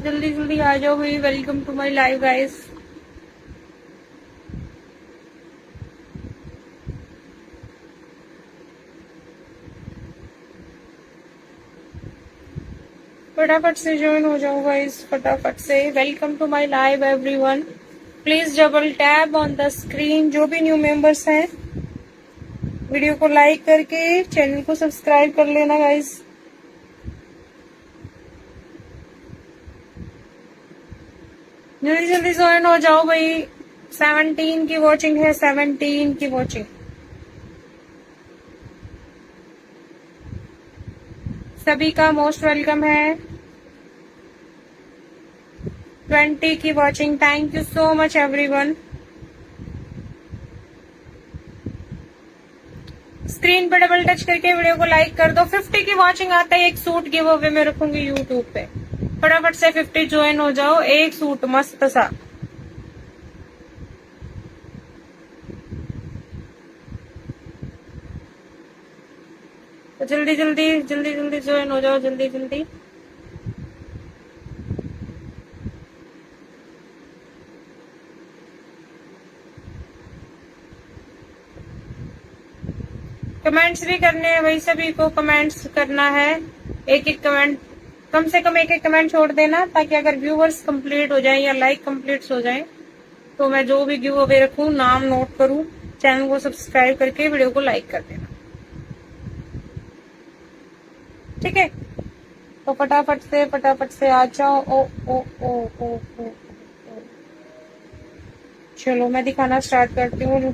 जल्दी जल्दी आ जाओ भाई। Welcome to my live guys. फटाफट से ज्वाइन हो जाओ गाइस, फटाफट से। Welcome to my live everyone. Please double tap on the screen. जो भी न्यू मेंबर्स हैं, वीडियो को लाइक करके चैनल को सब्सक्राइब कर लेना गाइस। जल्दी जल्दी ज्वाइन हो जाओ भाई। 17 की वॉचिंग है, 17 की वॉचिंग। सभी का मोस्ट वेलकम है। 20 की watching. Thank you so much everyone. Screen पर डबल टच करके वीडियो को लाइक कर दो। 50 की वॉचिंग आता है, एक सूट गिव अवे में रखूंगी यूट्यूब पे। फटाफट से 50 ज्वाइन हो जाओ। एक सूट मस्त सा। तो जल्दी जल्दी जल्दी जल्दी ज्वाइन हो जाओ, जल्दी जल्दी। कमेंट्स भी करने हैं भाई, सभी को कमेंट्स करना है। एक एक कमेंट, कम से कम एक एक कमेंट छोड़ देना, ताकि अगर व्यूवर्स कंप्लीट हो जाए या लाइक कंप्लीट हो जाए तो मैं जो भी गिव अवे रखूं नाम नोट करूं। चैनल को सब्सक्राइब करके वीडियो को लाइक कर देना, ठीक है। तो फटाफट से आ जाओ। ओ। चलो मैं दिखाना स्टार्ट करती हूँ।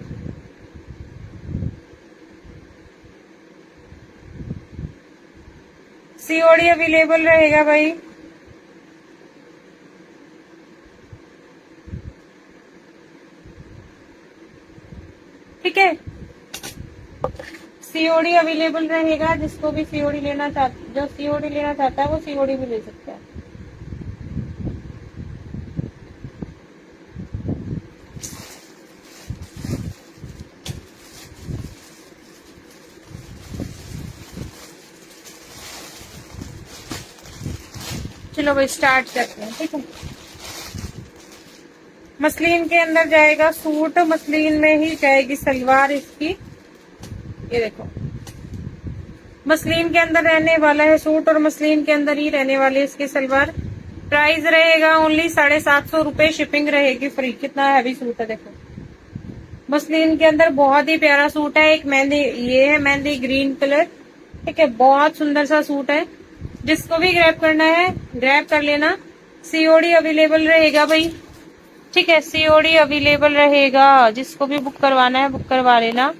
सीओडी अवेलेबल रहेगा भाई। ठीक है, सीओडी अवेलेबल रहेगा। जिसको भी सीओडी लेना चाहता, जो सीओडी लेना चाहता है वो सीओडी भी ले सकता है। चलो भाई स्टार्ट करते हैं, ठीक है। मसलिन के अंदर जाएगा सूट, मसलिन में ही जाएगी सलवार इसकी। ये देखो, मसलिन के अंदर रहने वाला है सूट और मसलिन के अंदर ही रहने वाली है इसकी सलवार। प्राइस रहेगा ओनली 750 रुपए। शिपिंग रहेगी फ्री। कितना हैवी सूट है देखो। मसलिन के अंदर बहुत ही प्यारा सूट है। एक मेहंदी, ये है मेहंदी ग्रीन कलर, ठीक है। बहुत सुंदर सा सूट है। जिसको भी ग्रैब करना है ग्रैब कर लेना। सीओडी अवेलेबल रहेगा भाई, ठीक है। सीओडी अवेलेबल रहेगा। जिसको भी बुक करवाना है बुक करवा लेना।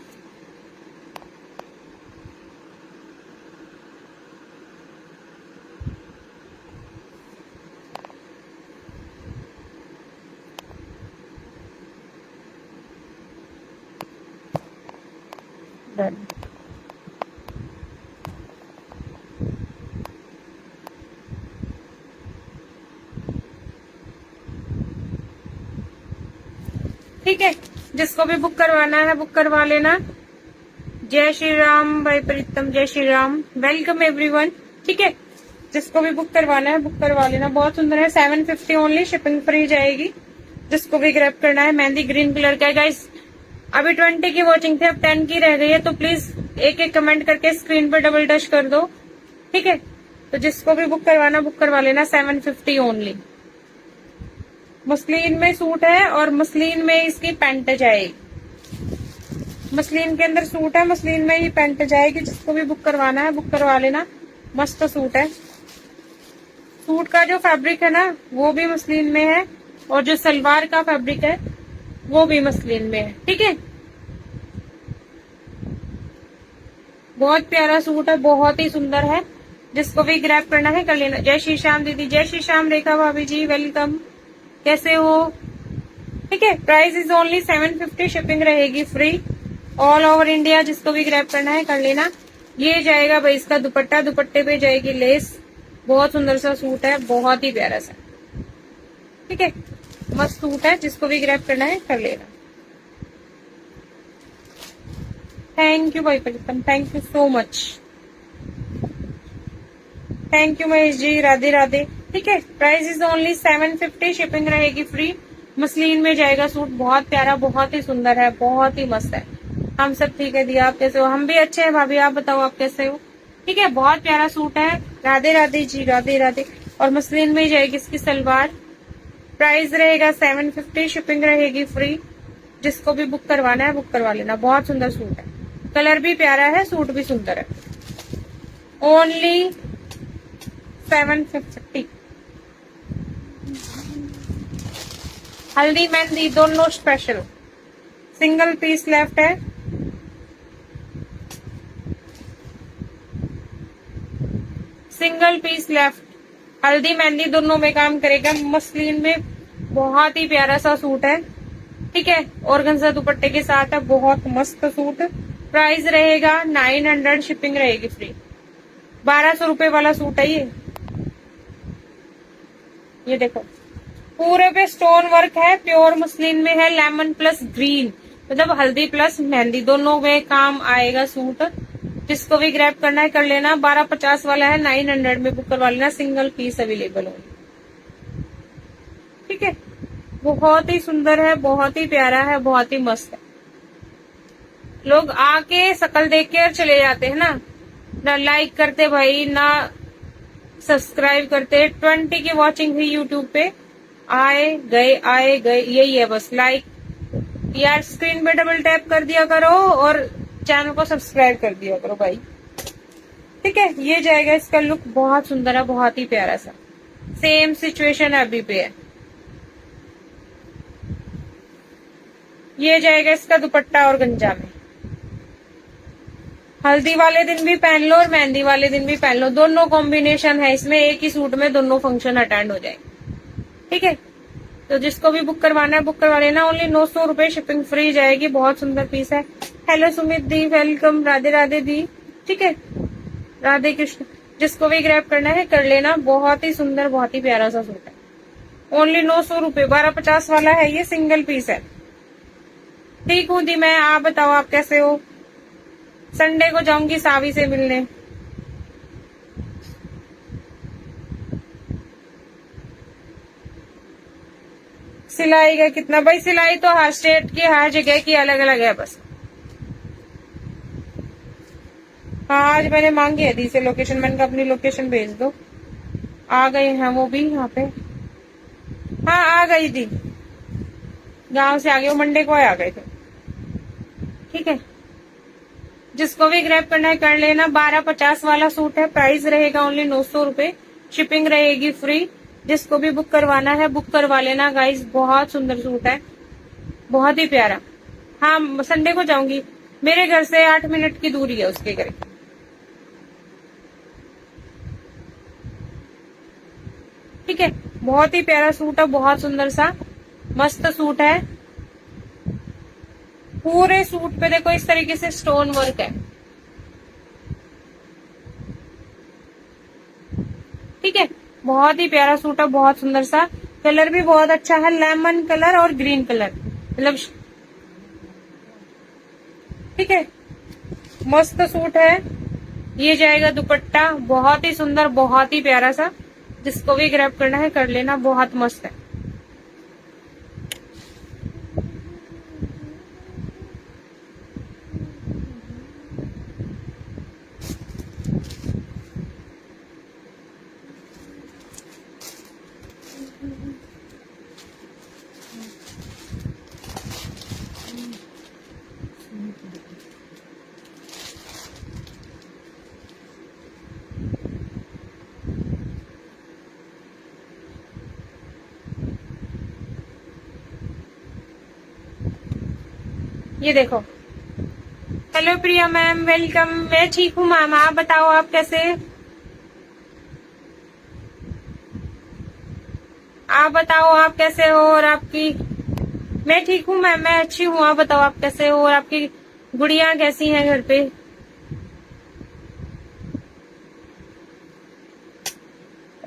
डन। ठीक है, जिसको भी बुक करवाना है बुक करवा लेना। जय श्री राम भाई प्रीतम, जय श्री राम। वेलकम एवरीवन, ठीक है। जिसको भी बुक करवाना है बुक करवा लेना। बहुत सुंदर है। 750 ओनली। शिपिंग फ्री जाएगी। जिसको भी ग्रैब करना है। मेहंदी ग्रीन कलर का है गाइस। अभी 20 की वॉचिंग थे, अब 10 की रह गई है। तो प्लीज एक एक कमेंट करके स्क्रीन पर डबल टच कर दो, ठीक है। तो जिसको भी बुक करवाना बुक करवा लेना। 750 ओनली। मसलिन में सूट है और मसलिन में इसकी पैंट जाएगी। मसलिन के अंदर सूट है, मसलिन में ही पैंट जाएगी। जिसको भी बुक करवाना है बुक करवा लेना। मस्त सूट है। सूट का जो फैब्रिक है ना वो भी मसलिन में है, और जो सलवार का फैब्रिक है वो भी मसलिन में है, ठीक है। बहुत प्यारा सूट है, बहुत ही सुंदर है। जिसको भी ग्रैब करना है कर लेना। जय श्री श्याम दीदी, जय श्री श्याम। रेखा भाभी जी वेलकम, कैसे हो, ठीक है। Price is only 750। शिपिंग रहेगी फ्री ऑल ओवर इंडिया। जिसको भी ग्रैब करना है कर लेना। ये जाएगा भाई इसका दुपट्टा, दुपट्टे पे जाएगी लेस। बहुत सुंदर सा सूट है, बहुत ही प्यारा सा, ठीक है। मस्त सूट है। जिसको भी ग्रैब करना है कर लेना। थैंक यू भाई Pritam, thank you so much. Thank you Mahesh ji, Radhe Radhe. ठीक है। प्राइस इज ओनली 750, शिपिंग रहेगी फ्री। मसलिन में जाएगा सूट, बहुत प्यारा, बहुत ही सुंदर है, बहुत ही मस्त है। हम सब ठीक है दिया, आप कैसे हो? हम भी अच्छे हैं भाभी, आप बताओ आप कैसे हो? ठीक है, बहुत प्यारा सूट है। राधे राधे जी, राधे राधे। और मसलिन में जाएगी इसकी सलवार। प्राइस रहेगा 750, शिपिंग रहेगी फ्री। जिसको भी बुक करवाना है बुक करवा लेना, बहुत सुंदर सूट है। कलर भी प्यारा है, सूट भी सुंदर है। ओनली 750। हल्दी मेहंदी दोनों स्पेशल, सिंगल पीस लेफ्ट है। सिंगल पीस लेफ्ट, हल्दी मेहंदी दोनों में काम करेगा। मसलिन में बहुत ही प्यारा सा सूट है। ठीक है, ऑर्गेन्जा दुपट्टे के साथ है, बहुत मस्त सूट। प्राइस रहेगा 900, शिपिंग रहेगी फ्री। 1200 वाला सूट है ये देखो, पूरे पे स्टोन वर्क है, प्योर मसलिन में है, लेमन प्लस ग्रीन, मतलब हल्दी प्लस मेहंदी दोनों में काम आएगा सूट। जिसको भी ग्रैब करना है कर लेना। 1250 वाला है, 900 में बुक करवा लेना, सिंगल पीस अवेलेबल होगी। ठीक है, बहुत ही सुंदर है, बहुत ही प्यारा है, बहुत ही मस्त है। लोग आके शकल देख के चले जाते हैं ना लाइक करते भाई, ना सब्सक्राइब करते। 20 की वॉचिंग हुई यूट्यूब पे, आए गए यही है बस। लाइक यार, स्क्रीन पे डबल टैप कर दिया करो और चैनल को सब्सक्राइब कर दिया करो भाई। ठीक है, ये जाएगा इसका लुक, बहुत सुंदर है, बहुत ही प्यारा सा। सेम सिचुएशन अभी पे है। ये जाएगा इसका दुपट्टा और गंजा में। हल्दी वाले दिन भी पहन लो और मेहंदी वाले दिन भी पहन लो, दोनों कॉम्बिनेशन है इसमें। एक ही सूट में दोनों फंक्शन अटेंड हो जाएंगे। ठीक है, तो जिसको भी बुक करवाना है बुक करवा लेना। ओनली 900 शिपिंग फ्री जाएगी, बहुत सुंदर पीस है। हेलो सुमित दी, वेलकम, राधे राधे दी। ठीक है, राधे कृष्ण। जिसको भी ग्रैब करना है कर लेना, बहुत ही सुंदर, बहुत ही प्यारा सा सूट है। ओनली 900, 1250 वाला है ये, सिंगल पीस है। ठीक हूँ दी मैं, आप बताओ आप कैसे हो? संडे को जाऊंगी सावी से मिलने। सिलाई का कितना भाई? सिलाई तो हर स्टेट की, हर जगह की अलग अलग है बस। हाँ, आज मैंने मांगी है दी से लोकेशन, मैंने कहा अपनी लोकेशन भेज दो। आ गए हैं वो भी यहाँ पे। हाँ आ गई थी, गांव से आ गए, वो मंडे को आ गए थे। ठीक है, जिसको भी ग्रैब करना है कर लेना। 1250 वाला सूट है, प्राइस रहेगा ओनली 900, शिपिंग रहेगी फ्री। जिसको भी बुक करवाना है बुक करवा लेना गाइस, बहुत सुंदर सूट है, बहुत ही प्यारा। हाँ, संडे को जाऊंगी, मेरे घर से 8 मिनट की दूरी है उसके घर। ठीक है, बहुत ही प्यारा सूट है, बहुत सुंदर सा मस्त सूट है। पूरे सूट पे देखो इस तरीके से स्टोन वर्क है। ठीक है, बहुत ही प्यारा सूट है, बहुत सुंदर सा। कलर भी बहुत अच्छा है, लेमन कलर और ग्रीन कलर, मतलब ठीक है, मस्त सूट है। ये जाएगा दुपट्टा, बहुत ही सुंदर, बहुत ही प्यारा सा। जिसको भी ग्रैब करना है कर लेना, बहुत मस्त है। ये देखो, हेलो प्रिया मैम, वेलकम। मैं ठीक हूँ मैम, आप बताओ आप कैसे? आप बताओ आप कैसे हो? और आपकी? मैं ठीक हूँ मैम, मैं अच्छी हूँ, आप बताओ आप कैसे हो? और आपकी गुड़िया कैसी है घर पे?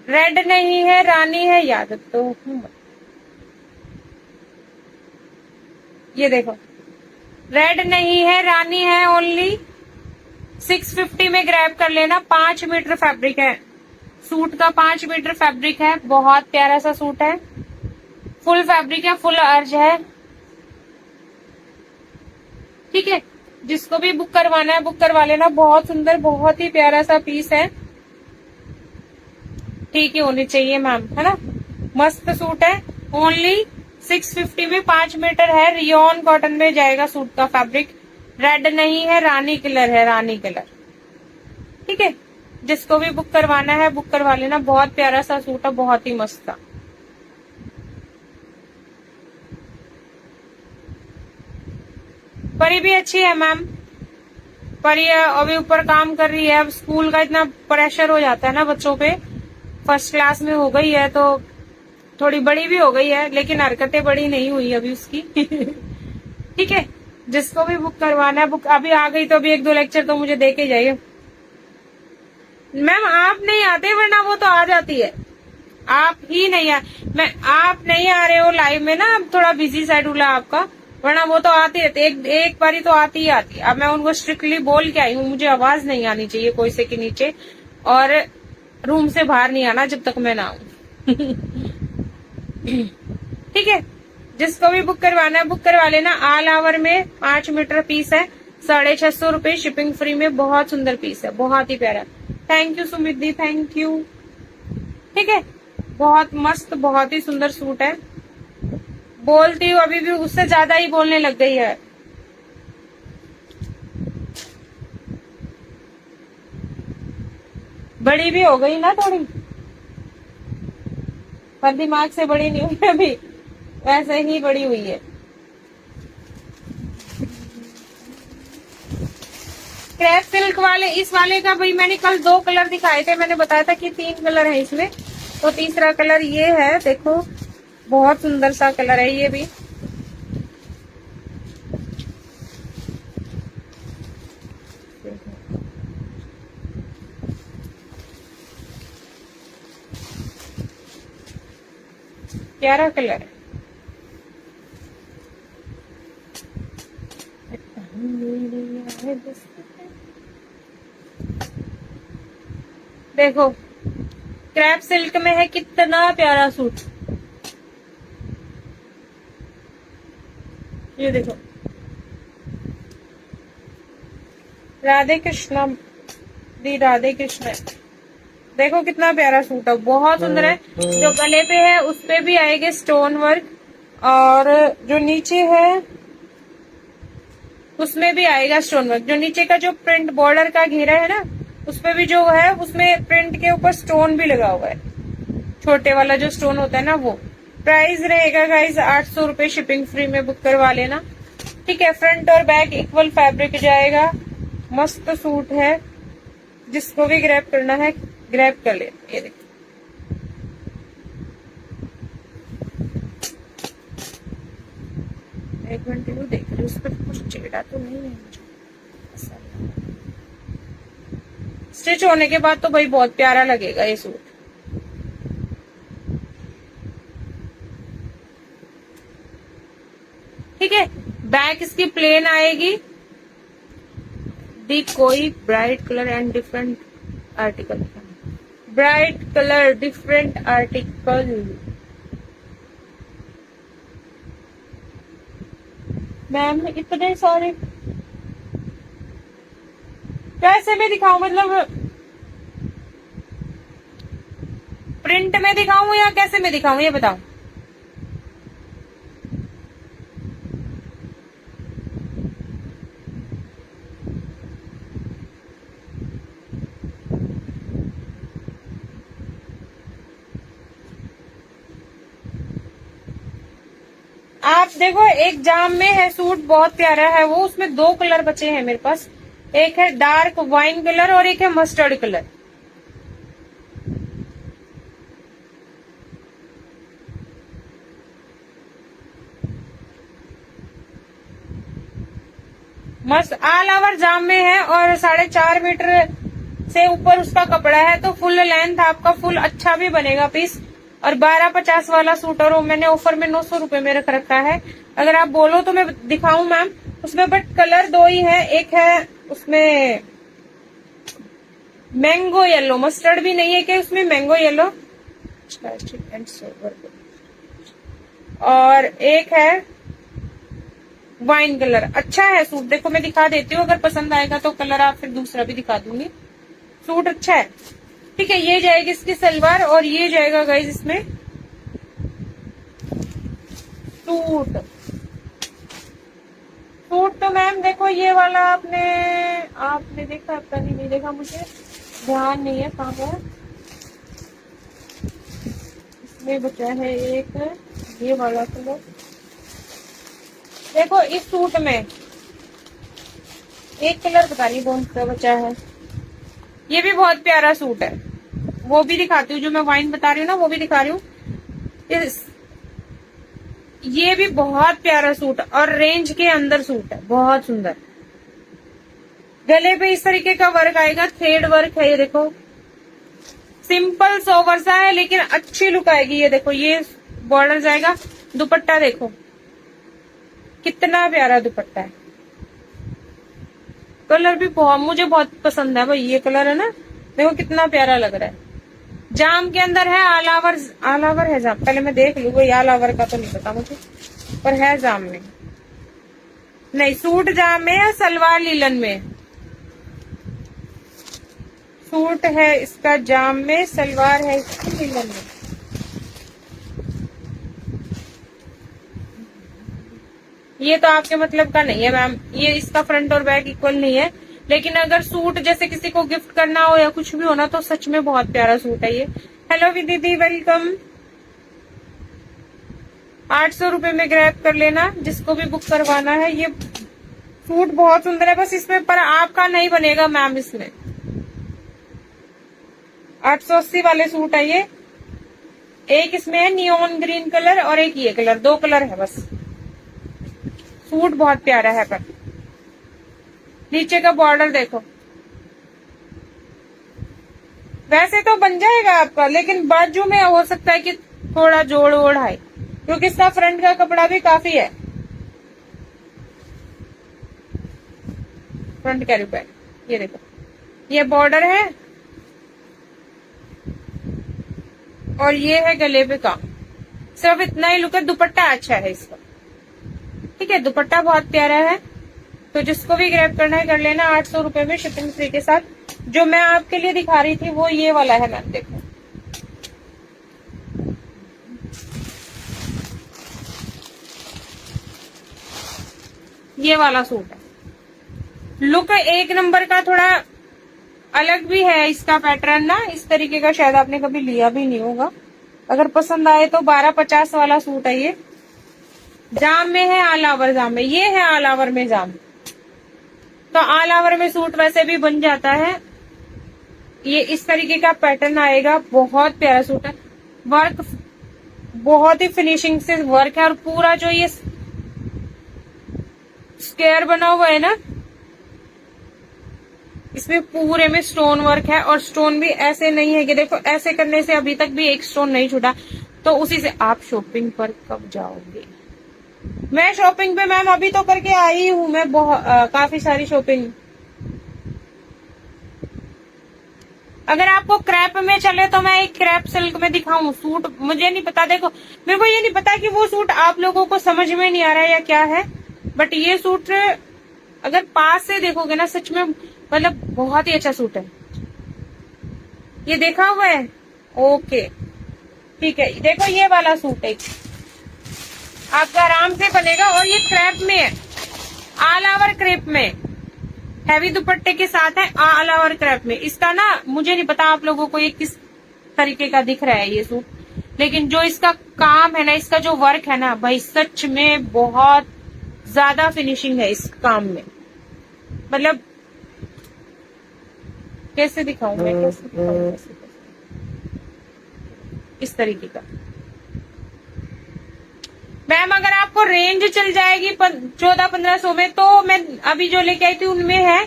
रेड नहीं है, रानी है, याद तो हूँ। ये देखो, रेड नहीं है, रानी है। ओनली 650 में ग्रैब कर लेना, 5 मीटर फैब्रिक है। सूट का 5 मीटर फैब्रिक है, बहुत प्यारा सा सूट है, फुल फैब्रिक है, फुल अर्ज है। ठीक है, जिसको भी बुक करवाना है बुक करवा लेना। बहुत सुंदर, बहुत ही प्यारा सा पीस है। ठीक ही होनी चाहिए मैम, है ना। मस्त सूट है। ओनली 650 में 5 मीटर है। रियोन कॉटन में जाएगा सूट का फैब्रिक। रेड नहीं है, रानी कलर है, रानी कलर। ठीक है, जिसको भी बुक करवाना है बुक करवा लेना। बहुत प्यारा सा सूट है, बहुत ही मस्त था। परी भी अच्छी है मैम। परी अभी ऊपर काम कर रही है। अब स्कूल का इतना प्रेशर हो जाता है ना बच्चों पे। फर्स्ट क्लास में हो गई है तो थोड़ी बड़ी भी हो गई है, लेकिन हरकतें बड़ी नहीं हुई अभी उसकी। ठीक है, जिसको भी बुक करवाना है बुक। अभी आ गई तो अभी 1-2 लेक्चर तो मुझे दे के जाइए मैम। आप नहीं आते, वरना वो तो आ जाती है। आप ही नहीं आप नहीं आ रहे हो लाइव में ना, अब थोड़ा बिजी शेड्यूल है आपका, वरना वो तो आती रहती। एक बारी तो आती ही आती। अब मैं उनको स्ट्रिक्टली बोल के आई हूँ, मुझे आवाज नहीं आनी चाहिए कोई से के नीचे, और रूम से बाहर नहीं आना जब तक मैं ना आऊं। ठीक है, जिसको भी बुक करवाना है बुक करवा लेना। ऑल ओवर में 5 मीटर पीस है, 650 रुपए शिपिंग फ्री में। बहुत सुंदर पीस है, बहुत ही प्यारा। Thank you Sumit the, thank you. ठीक है, बहुत मस्त, बहुत ही सुंदर सूट है। बोलती हूँ अभी भी उससे ज्यादा ही बोलने लग गई है। बड़ी भी हो गई ना थोड़ी, पर दिमाग से बड़ी नहीं हुई अभी, वैसे ही बड़ी हुई है। क्रैप सिल्क वाले, इस वाले का भाई मैंने कल 2 कलर दिखाए थे। मैंने बताया था कि 3 कलर है इसमें, तो तीसरा कलर ये है। देखो, बहुत सुंदर सा कलर है ये भी। प्यारा कलर है। देखो, क्रैप सिल्क में है, कितना प्यारा सूट। ये देखो, राधे कृष्णा दी, राधे कृष्ण। देखो कितना प्यारा सूट है, बहुत सुंदर है। जो गले पे है उस पे भी आएगा स्टोन वर्क, और जो नीचे है उसमें भी आएगा स्टोन वर्क। जो नीचे का जो प्रिंट बॉर्डर का घेरा है ना, उसपे भी जो है, उसमें प्रिंट के ऊपर स्टोन भी लगा हुआ है। छोटे वाला जो स्टोन होता है ना वो। प्राइस रहेगा गाइस 800 रुपए, शिपिंग फ्री में बुक करवा लेना। ठीक है, फ्रंट और बैक इक्वल फैब्रिक जाएगा। मस्त सूट है, जिसको भी ग्रैब करना है ग्रैब कर ले। ये देखो, एक मिनट देख रही, उस पर कुछ चेड़ा तो नहीं है मुझे। स्टिच होने के बाद तो भाई बहुत प्यारा लगेगा ये सूट। ठीक है, बैक इसकी प्लेन आएगी। दी कोई bright colour and different article, bright colour different article. Ma'am इतने सारे कैसे में दिखाऊं, मतलब प्रिंट में दिखाऊं या कैसे में दिखाऊं, ये बताओ। आप देखो, एक जाम में है सूट, बहुत प्यारा है वो। उसमें 2 कलर बचे हैं मेरे पास, एक है डार्क वाइन कलर और एक है मस्टर्ड कलर। मस्त ऑल ओवर जाम में है, और 4.5 मीटर से ऊपर उसका कपड़ा है, तो फुल लेंथ आपका फुल अच्छा भी बनेगा पीस। और 1250 वाला सूट, और वो मैंने ऑफर में 900 रुपए में रख रखा है। अगर आप बोलो तो मैं दिखाऊं मैम उसमें, बट कलर 2 ही है। एक है उसमें मैंगो येलो, मस्टर्ड भी नहीं है कि उसमें मैंगो येलो, और एक है वाइन कलर। अच्छा है सूट, देखो मैं दिखा देती हूँ, अगर पसंद आएगा तो कलर आप फिर दूसरा भी दिखा दूंगी। सूट अच्छा है। ठीक है, ये जाएगी इसकी सलवार और ये जाएगा गाइस इसमें सूट। सूट तो मैम देखो ये वाला आपने आपने देखा, आपका नहीं देखा, मुझे ध्यान नहीं है कहाँ है। इसमें बचा है एक ये वाला कलर। देखो इस सूट में एक कलर पता नहीं कौन सा बचा है, ये भी बहुत प्यारा सूट है, वो भी दिखाती हूँ। जो मैं वाइन बता रही हूँ ना वो भी दिखा रही हूँ। ये भी बहुत प्यारा सूट और रेंज के अंदर सूट है, बहुत सुंदर। गले पे इस तरीके का वर्क आएगा, थ्रेड वर्क है, ये देखो सिंपल सोवर सा है लेकिन अच्छी लुक आएगी। ये देखो ये बॉर्डर जाएगा, दुपट्टा देखो कितना प्यारा दुपट्टा है। कलर भी बहुत मुझे बहुत पसंद है भाई, ये कलर है ना, देखो कितना प्यारा लग रहा है। जाम के अंदर है, ऑल ओवर है जाम। पहले मैं देख लू, कोई ऑल ओवर का तो नहीं पता मुझे, पर है जाम में। नहीं, सूट जाम में है, सलवार लीलन में। सूट है इसका जाम में, सलवार है इसकी लीलन में। ये तो आपके मतलब का नहीं है मैम, ये इसका फ्रंट और बैक इक्वल नहीं है, लेकिन अगर सूट जैसे किसी को गिफ्ट करना हो या कुछ भी होना तो सच में बहुत प्यारा सूट है ये। हेलो दीदी, वेलकम। 800 रुपए में ग्रैब कर लेना जिसको भी बुक करवाना है। ये सूट बहुत सुंदर है, बस इसमें पर आपका नहीं बनेगा मैम। इसमें 880 वाले सूट है ये। एक इसमें है नियोन ग्रीन कलर और एक ये कलर, 2 कलर है बस। सूट बहुत प्यारा है, पर नीचे का बॉर्डर देखो। वैसे तो बन जाएगा आपका, लेकिन बाजू में हो सकता है कि थोड़ा जोड़ ओढ़ आए, क्योंकि इसका फ्रंट का कपड़ा भी काफी है। फ्रंट कैरी बैक, ये देखो ये बॉर्डर है और ये है गले पे काम। सिर्फ इतना ही लुक है। दुपट्टा अच्छा है इसका, ठीक है, दुपट्टा बहुत प्यारा है। तो जिसको भी ग्रैब करना है कर लेना। 800 रुपए में शिपिंग फ्री के साथ। जो मैं आपके लिए दिखा रही थी वो ये वाला है मैम, देखो ये वाला सूट है। लुक एक नंबर का, थोड़ा अलग भी है इसका पैटर्न ना, इस तरीके का शायद आपने कभी लिया भी नहीं होगा। अगर पसंद आए तो 1250 वाला सूट है ये। जाम में है, ऑल ओवर जाम में, ये है ऑल ओवर में जाम। तो ऑल ओवर में सूट वैसे भी बन जाता है। ये इस तरीके का पैटर्न आएगा, बहुत प्यारा सूट है। वर्क बहुत ही फिनिशिंग से वर्क है, और पूरा जो ये स्क्वायर बना हुआ है ना, इसमें पूरे में स्टोन वर्क है। और स्टोन भी ऐसे नहीं है कि देखो ऐसे करने से अभी तक भी एक स्टोन नहीं छूटा, तो उसी से आप शॉपिंग पर कब जाओगे। मैं शॉपिंग पे मैम अभी तो करके आई हूँ मैं, काफी सारी शॉपिंग। अगर आपको क्रैप में चले तो मैं एक क्रैप सिल्क में दिखाऊं सूट, मुझे नहीं पता। देखो मेरे को ये नहीं पता कि वो सूट आप लोगों को समझ में नहीं आ रहा है या क्या है, बट ये सूट अगर पास से देखोगे ना सच में मतलब बहुत ही अच्छा सूट है। ये देखा हुआ है, ओके ठीक है। देखो ये वाला सूट है, आपका आराम से बनेगा, और ये क्रेप में है, ऑल ओवर क्रेप में, हैवी दुपट्टे के साथ है, ऑल ओवर क्रेप में। इसका ना मुझे नहीं पता आप लोगों को ये किस तरीके का दिख रहा है ये सूट, लेकिन जो इसका काम है ना, इसका जो वर्क है ना भाई, सच में बहुत ज्यादा फिनिशिंग है इस काम में। मतलब कैसे दिखाऊं मैं, कैसे दिखाऊं, इस तरीके का। मैम अगर आपको रेंज चल जाएगी 1400-1500 में, तो मैं अभी जो लेके आई थी उनमें है,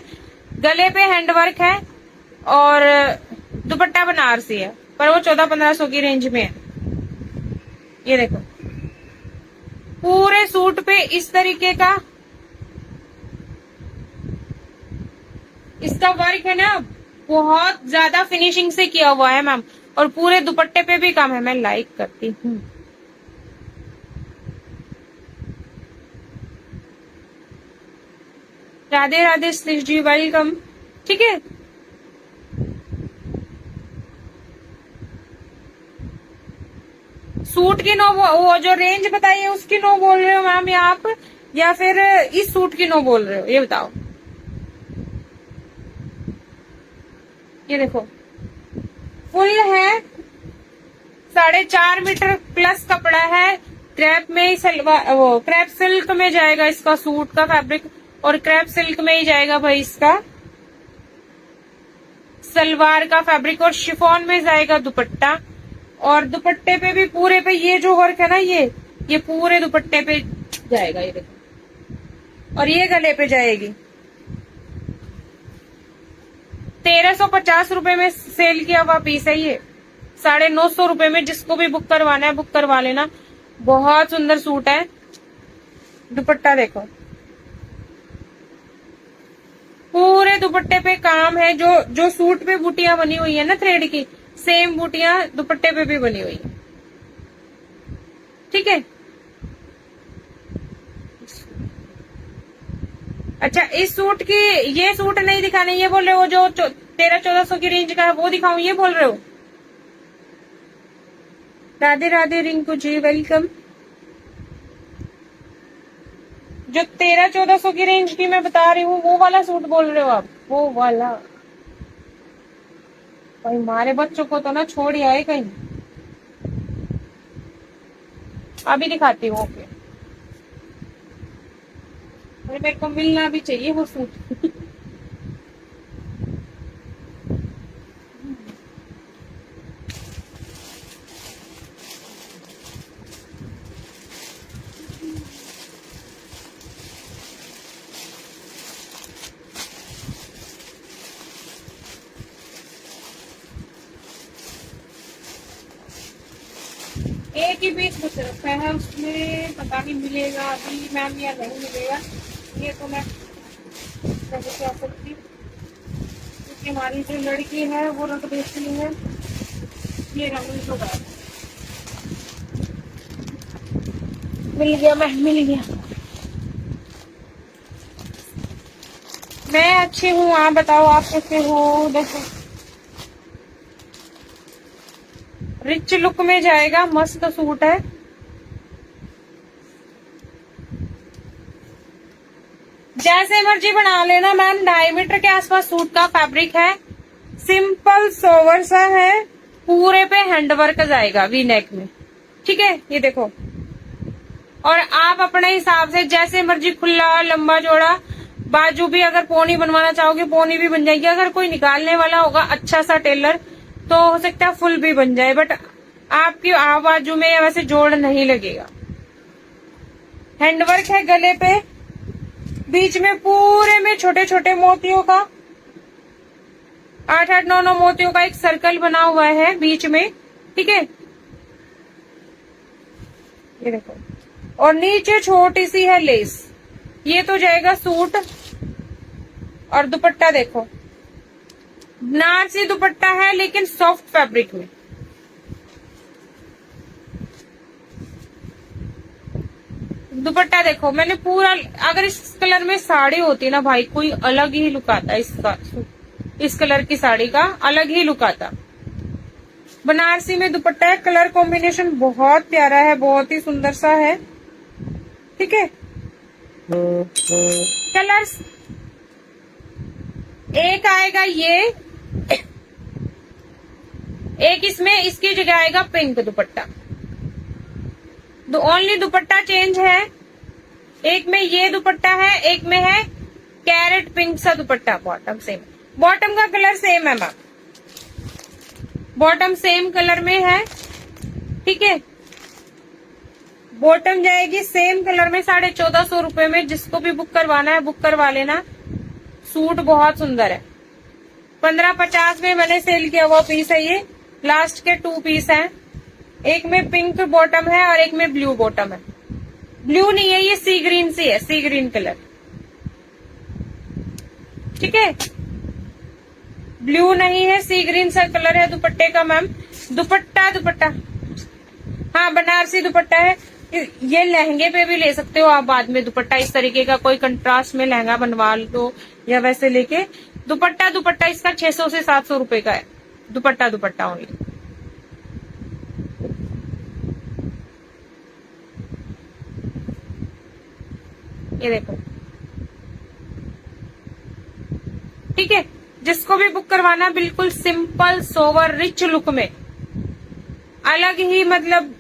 गले पे हैंडवर्क है और दुपट्टा बनारसी है, पर वो 1400-1500 की रेंज में है। ये देखो पूरे सूट पे इस तरीके का इसका वर्क है ना, बहुत ज्यादा फिनिशिंग से किया हुआ है मैम, और पूरे दुपट्टे पे भी काम है। मैं लाइक करती हूँ। राधे राधे श्रीष जी, वेलकम। ठीक है, सूट की नो, वो जो रेंज बताइए उसकी नो बोल रहे हो मैम या आप, या फिर इस सूट की नो बोल रहे हो, ये बताओ। ये देखो फुल है, 4.5 मीटर प्लस कपड़ा है। क्रैप में ही सलवार, वो क्रैप सिल्क में जाएगा इसका सूट का फैब्रिक, और क्रैप सिल्क में ही जाएगा भाई इसका सलवार का फैब्रिक, और शिफॉन में जाएगा दुपट्टा। और दुपट्टे पे भी पूरे पे ये जो वर्क है ना, ये पूरे दुपट्टे पे जाएगा, ये देखो। और ये गले पे जाएगी। 1350 रुपए में सेल किया हुआ पीस है ये, 950 रुपए में। जिसको भी बुक करवाना है बुक करवा लेना। बहुत सुंदर सूट है। दुपट्टा देखो, पूरे दुपट्टे पे काम है। जो सूट पे बूटियां बनी हुई है ना थ्रेड की, सेम बूटियां दुपट्टे पे भी बनी हुई है। ठीक है। अच्छा, इस सूट की, ये सूट नहीं दिखाने, ये बोल रहे हो जो 1300-1400 की रेंज का है वो दिखाऊं, ये बोल रहे हो। राधे राधे रिंकू जी, वेलकम। जो 1300-1400 की रेंज की मैं बता रही हूँ वो वाला सूट बोल रहे हो आप, वो वाला। भाई हमारे बच्चों को तो ना छोड़ ही आए कहीं। अभी दिखाती हूँ। ओके, मेरे को मिलना भी चाहिए वो सूट। एक ही पीस कुछ रखा है उसमें, पता नहीं मिलेगा अभी मैम या नहीं मिलेगा। ये तो मैं नहीं कह सकती, क्योंकि हमारी जो लड़की है वो रख देती है। ये रंग तो मिल गया, मैं मिल गया। मैं अच्छी हूँ, आप बताओ आप कैसे हो। देखो रिच लुक में जाएगा, मस्त सूट है। जैसे मर्जी बना लेना मैम। 2.5 मीटर के आसपास सूट का फैब्रिक है। सिंपल सोवर सा है, पूरे पे हैंडवर्क जाएगा वी नेक में। ठीक है, ये देखो। और आप अपने हिसाब से जैसे मर्जी, खुला लंबा चौड़ा, बाजू भी अगर पोनी बनवाना चाहोगे पोनी भी बन जाएगी। अगर कोई निकालने वाला होगा अच्छा सा टेलर तो हो सकता है फुल भी बन जाए, बट आपकी बाजू में वैसे जोड़ नहीं लगेगा। हैंडवर्क है गले पे, बीच में पूरे में छोटे छोटे मोतियों का 8-8, 9-9 मोतियों का एक सर्कल बना हुआ है बीच में। ठीक है, ये देखो। और नीचे छोटी सी है लेस। ये तो जाएगा सूट। और दुपट्टा देखो, बनारसी दुपट्टा है लेकिन सॉफ्ट फैब्रिक में। दुपट्टा देखो, मैंने पूरा, अगर इस कलर में साड़ी होती ना भाई, कोई अलग ही लुक आता इसका। इस कलर की साड़ी का अलग ही लुक आता। बनारसी में दुपट्टा है, कलर कॉम्बिनेशन बहुत प्यारा है, बहुत ही सुंदर सा है। ठीक है, कलर्स एक आएगा ये, एक इसमें इसकी जगह आएगा पिंक दुपट्टा। ओनली दुपट्टा चेंज है। एक में ये दुपट्टा है, एक में है कैरेट पिंक सा दुपट्टा। बॉटम सेम, बॉटम का कलर सेम है मैम, बॉटम सेम कलर में है। ठीक है, बॉटम जाएगी सेम कलर में 1450 रुपए में। जिसको भी बुक करवाना है बुक करवा लेना। सूट बहुत सुंदर है। 1550 में मैंने सेल किया हुआ पीस है ये। लास्ट के 2 पीस हैं, एक में पिंक बॉटम है और एक में ब्लू बॉटम है। ब्लू नहीं है ये, सी ग्रीन सी है, सी ग्रीन कलर। ठीक है, ब्लू नहीं है, सी ग्रीन सा कलर है दुपट्टे का मैम। दुपट्टा हाँ बनारसी दुपट्टा है। ये लहंगे पे भी ले सकते हो आप बाद में दुपट्टा, इस तरीके का कोई कंट्रास्ट में लहंगा बनवा लो या वैसे लेके। दुपट्टा इसका 600 से 700 रुपए का है। दुपट्टा ओनली। ये देखो, ठीक है। जिसको भी बुक करवाना, बिल्कुल सिंपल सोवर रिच लुक में, अलग ही मतलब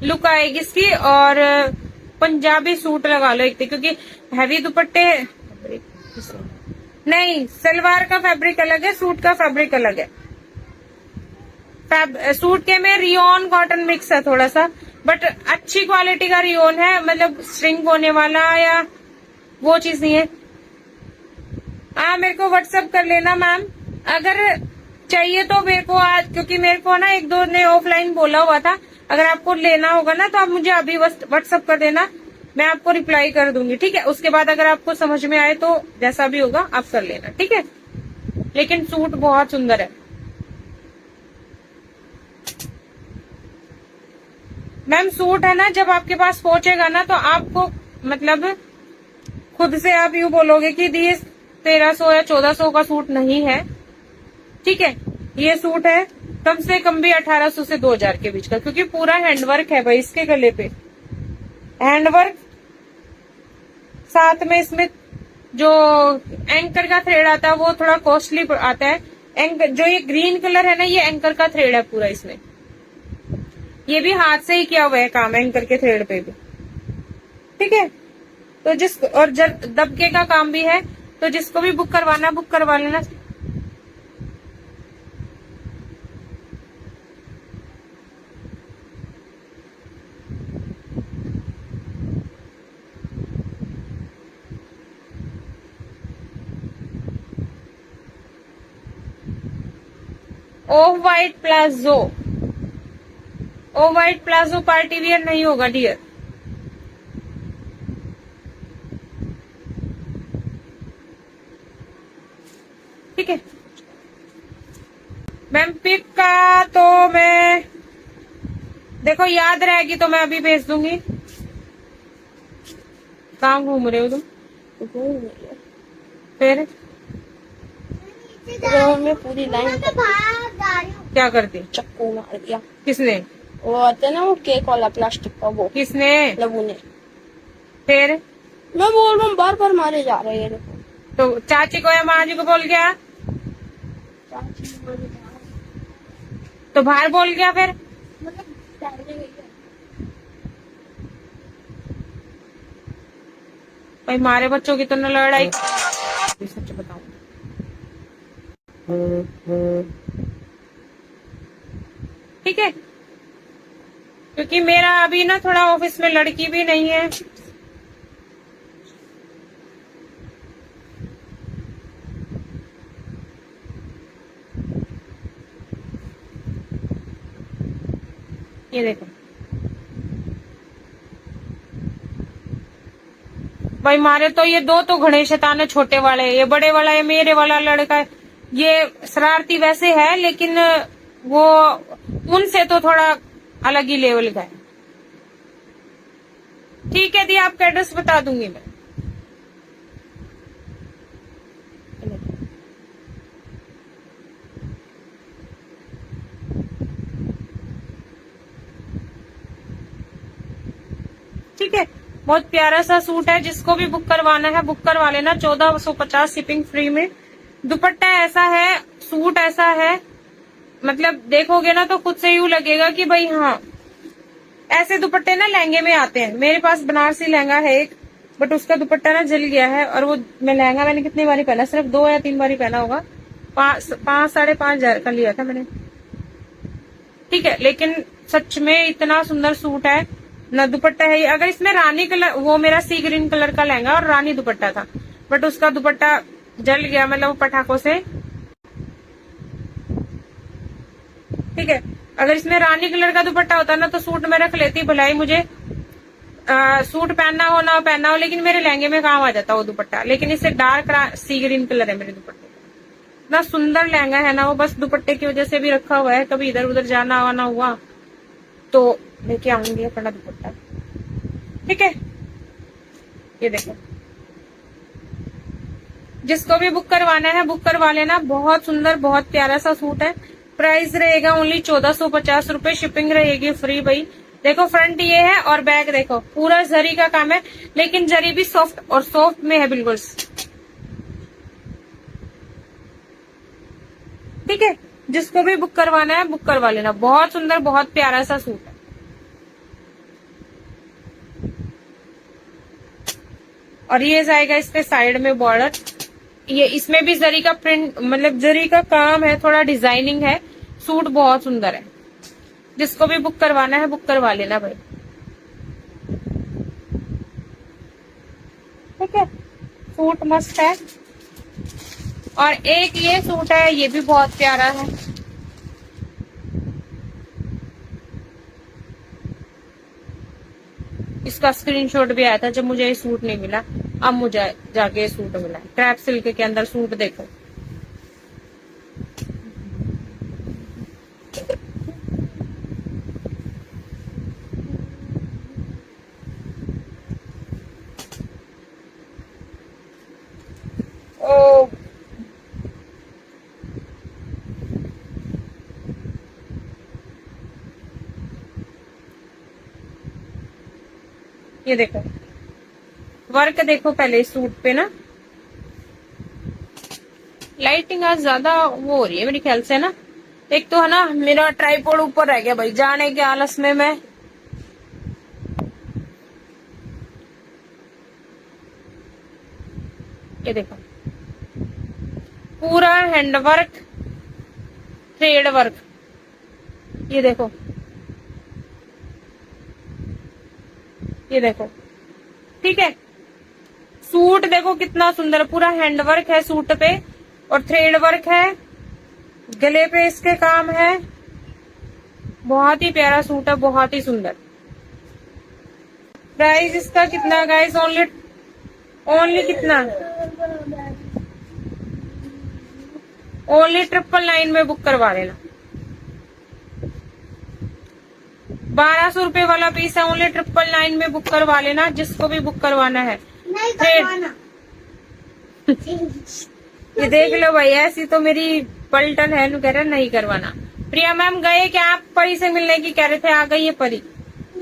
लुक आएगी इसकी। और पंजाबी सूट लगा लो एक, क्योंकि हैवी दुपट्टे नहीं, सलवार का फैब्रिक अलग है, सूट का फैब्रिक अलग है। सूट के में रियोन कॉटन मिक्स है थोड़ा सा, बट अच्छी क्वालिटी का रियोन है, मतलब श्रिंक होने वाला या वो चीज नहीं है। मेरे को व्हाट्सएप कर लेना मैम, अगर चाहिए तो मेरे को आज, क्योंकि मेरे को ना एक दो ने ऑफलाइन बोला हुआ था। अगर आपको लेना होगा ना तो आप मुझे अभी व्हाट्सएप कर देना, मैं आपको रिप्लाई कर दूंगी, ठीक है। उसके बाद अगर आपको समझ में आए तो जैसा भी होगा आप कर लेना, ठीक है। लेकिन सूट बहुत सुंदर है मैम। सूट है ना, जब आपके पास पहुंचेगा ना तो आपको मतलब खुद से आप यूं बोलोगे कि ये 1300 या 1400 का सूट नहीं है, ठीक है। ये सूट है कम से कम भी 1800 से 2000 के बीच का, क्योंकि पूरा हैंडवर्क है भाई इसके गले पे। हैंडवर्क साथ में इसमें जो एंकर का थ्रेड आता है वो थोड़ा कॉस्टली आता है। जो ये ग्रीन कलर है ना, ये एंकर का थ्रेड है पूरा इसमें। ये भी हाथ से ही किया हुआ है काम, एंकर के थ्रेड पे भी, ठीक है। तो और दबके का काम भी है, तो जिसको भी बुक करवाना बुक करवा लेना। Of white palazzo party wear नहीं होगा डियर। ठीक है मैम। पिक का तो मैं देखो याद रहेगी तो मैं अभी भेज दूंगी। कहाँ घूम रहे हो तुम? फिर में पूरी लाइन क्या करती? चक्कू मार दिया। किसने? वो आते है ना वो केक वाला प्लास्टिक का, वो किसने? लबू ने। फिर मैं बोल रहा हूँ बार बार मारे जा रहे हैं। तो चाची को या माँ जी को बोल गया? तो बाहर बोल गया फिर? भाई मारे बच्चों की तो न लड़ाई। सच बताऊं ठीक है, क्योंकि मेरा अभी ना थोड़ा ऑफिस में लड़की भी नहीं है। ये देखो भाई मारे तो ये दो तो घने शैतान है, छोटे वाले। ये बड़े वाला है मेरे वाला लड़का है, ये शरारती वैसे है लेकिन वो उनसे तो थोड़ा अलग ही लेवल का है। ठीक है दी, आपका एड्रेस बता दूंगी मैं। ठीक है, बहुत प्यारा सा सूट है। जिसको भी बुक करवाना है बुक करवा लेना। 1450 शिपिंग फ्री में। दुपट्टा ऐसा है, सूट ऐसा है, मतलब देखोगे ना तो खुद से यूं लगेगा कि भाई हाँ, ऐसे दुपट्टे ना लहंगे में आते हैं। मेरे पास बनारसी लहंगा है एक, बट उसका दुपट्टा ना जल गया है। और वो लहंगा मैंने कितनी बारी पहना, सिर्फ 2 या 3 बारी पहना होगा। 5-5.5 का लिया था मैंने, ठीक है। लेकिन सच में इतना सुंदर सूट है ना। दुपट्टा है, अगर इसमें रानी कलर, वो मेरा सी ग्रीन कलर का लहंगा और रानी दुपट्टा था, बट उसका दुपट्टा जल गया, मतलब पटाखों से, ठीक है। अगर इसमें रानी कलर का दुपट्टा होता ना तो सूट में रख लेती, भलाई मुझे सूट पहनना हो ना पहनना हो, लेकिन मेरे लहंगे में काम आ जाता वो दुपट्टा। लेकिन इससे डार्क सी ग्रीन कलर है मेरे दुपट्टे। इतना सुंदर लहंगा है ना, वो बस दुपट्टे की वजह से भी रखा हुआ है, कभी इधर उधर जाना आना हुआ तो लेके आऊंगी अपना दुपट्टा। ठीक है, ये देखो, जिसको भी बुक करवाना है बुक करवा लेना। बहुत सुंदर, बहुत प्यारा सा सूट है। प्राइस रहेगा ओनली 1450 रुपए, शिपिंग रहेगी फ्री भाई। देखो फ्रंट ये है और बैक देखो, पूरा जरी का काम है, लेकिन जरी भी सॉफ्ट और सॉफ्ट में है बिल्कुल। ठीक है, जिसको भी बुक करवाना है बुक करवा लेना। बहुत सुंदर, बहुत प्यारा सा सूट है। और ये जाएगा इसके साइड में बॉर्डर, ये इसमें भी जरी का प्रिंट, मतलब जरी का काम है, थोड़ा डिजाइनिंग है। सूट बहुत सुंदर है, जिसको भी बुक करवाना है बुक करवा लेना भाई। ठीक है, सूट मस्त है। और एक ये सूट है, ये भी बहुत प्यारा है। इसका स्क्रीनशॉट भी आया था जब मुझे ये सूट नहीं मिला, अब मुझे जाके ये सूट मिला। क्रैप सिल्क के अंदर सूट देखो, ओ ये देखो वर्क देखो पहले इस सूट पे ना। लाइटिंग आज ज्यादा वो हो रही है मेरे ख्याल से ना। एक तो है ना, मेरा ट्राइपॉड ऊपर रह गया भाई, जाने के आलस में मैं। ये देखो पूरा हैंडवर्क, थ्रेड वर्क, ये देखो, ये देखो। ठीक है, सूट देखो कितना सुंदर, पूरा हैंडवर्क है सूट पे और थ्रेड वर्क है, गले पे इसके काम है। बहुत ही प्यारा सूट है, बहुत ही सुंदर। प्राइस इसका कितना गाइस? ओनली कितना? ओनली 999 में बुक करवा लेना। 1200 रुपए वाला पीस है, ओनली 999 में बुक करवा लेना, जिसको भी बुक करवाना है। नहीं करवाना। ये देख लो भाई, ऐसी तो मेरी पलटन है, कह रहे नहीं करवाना। प्रिया मैम गए क्या आप परी से मिलने की? कह रहे थे आ गई है परी।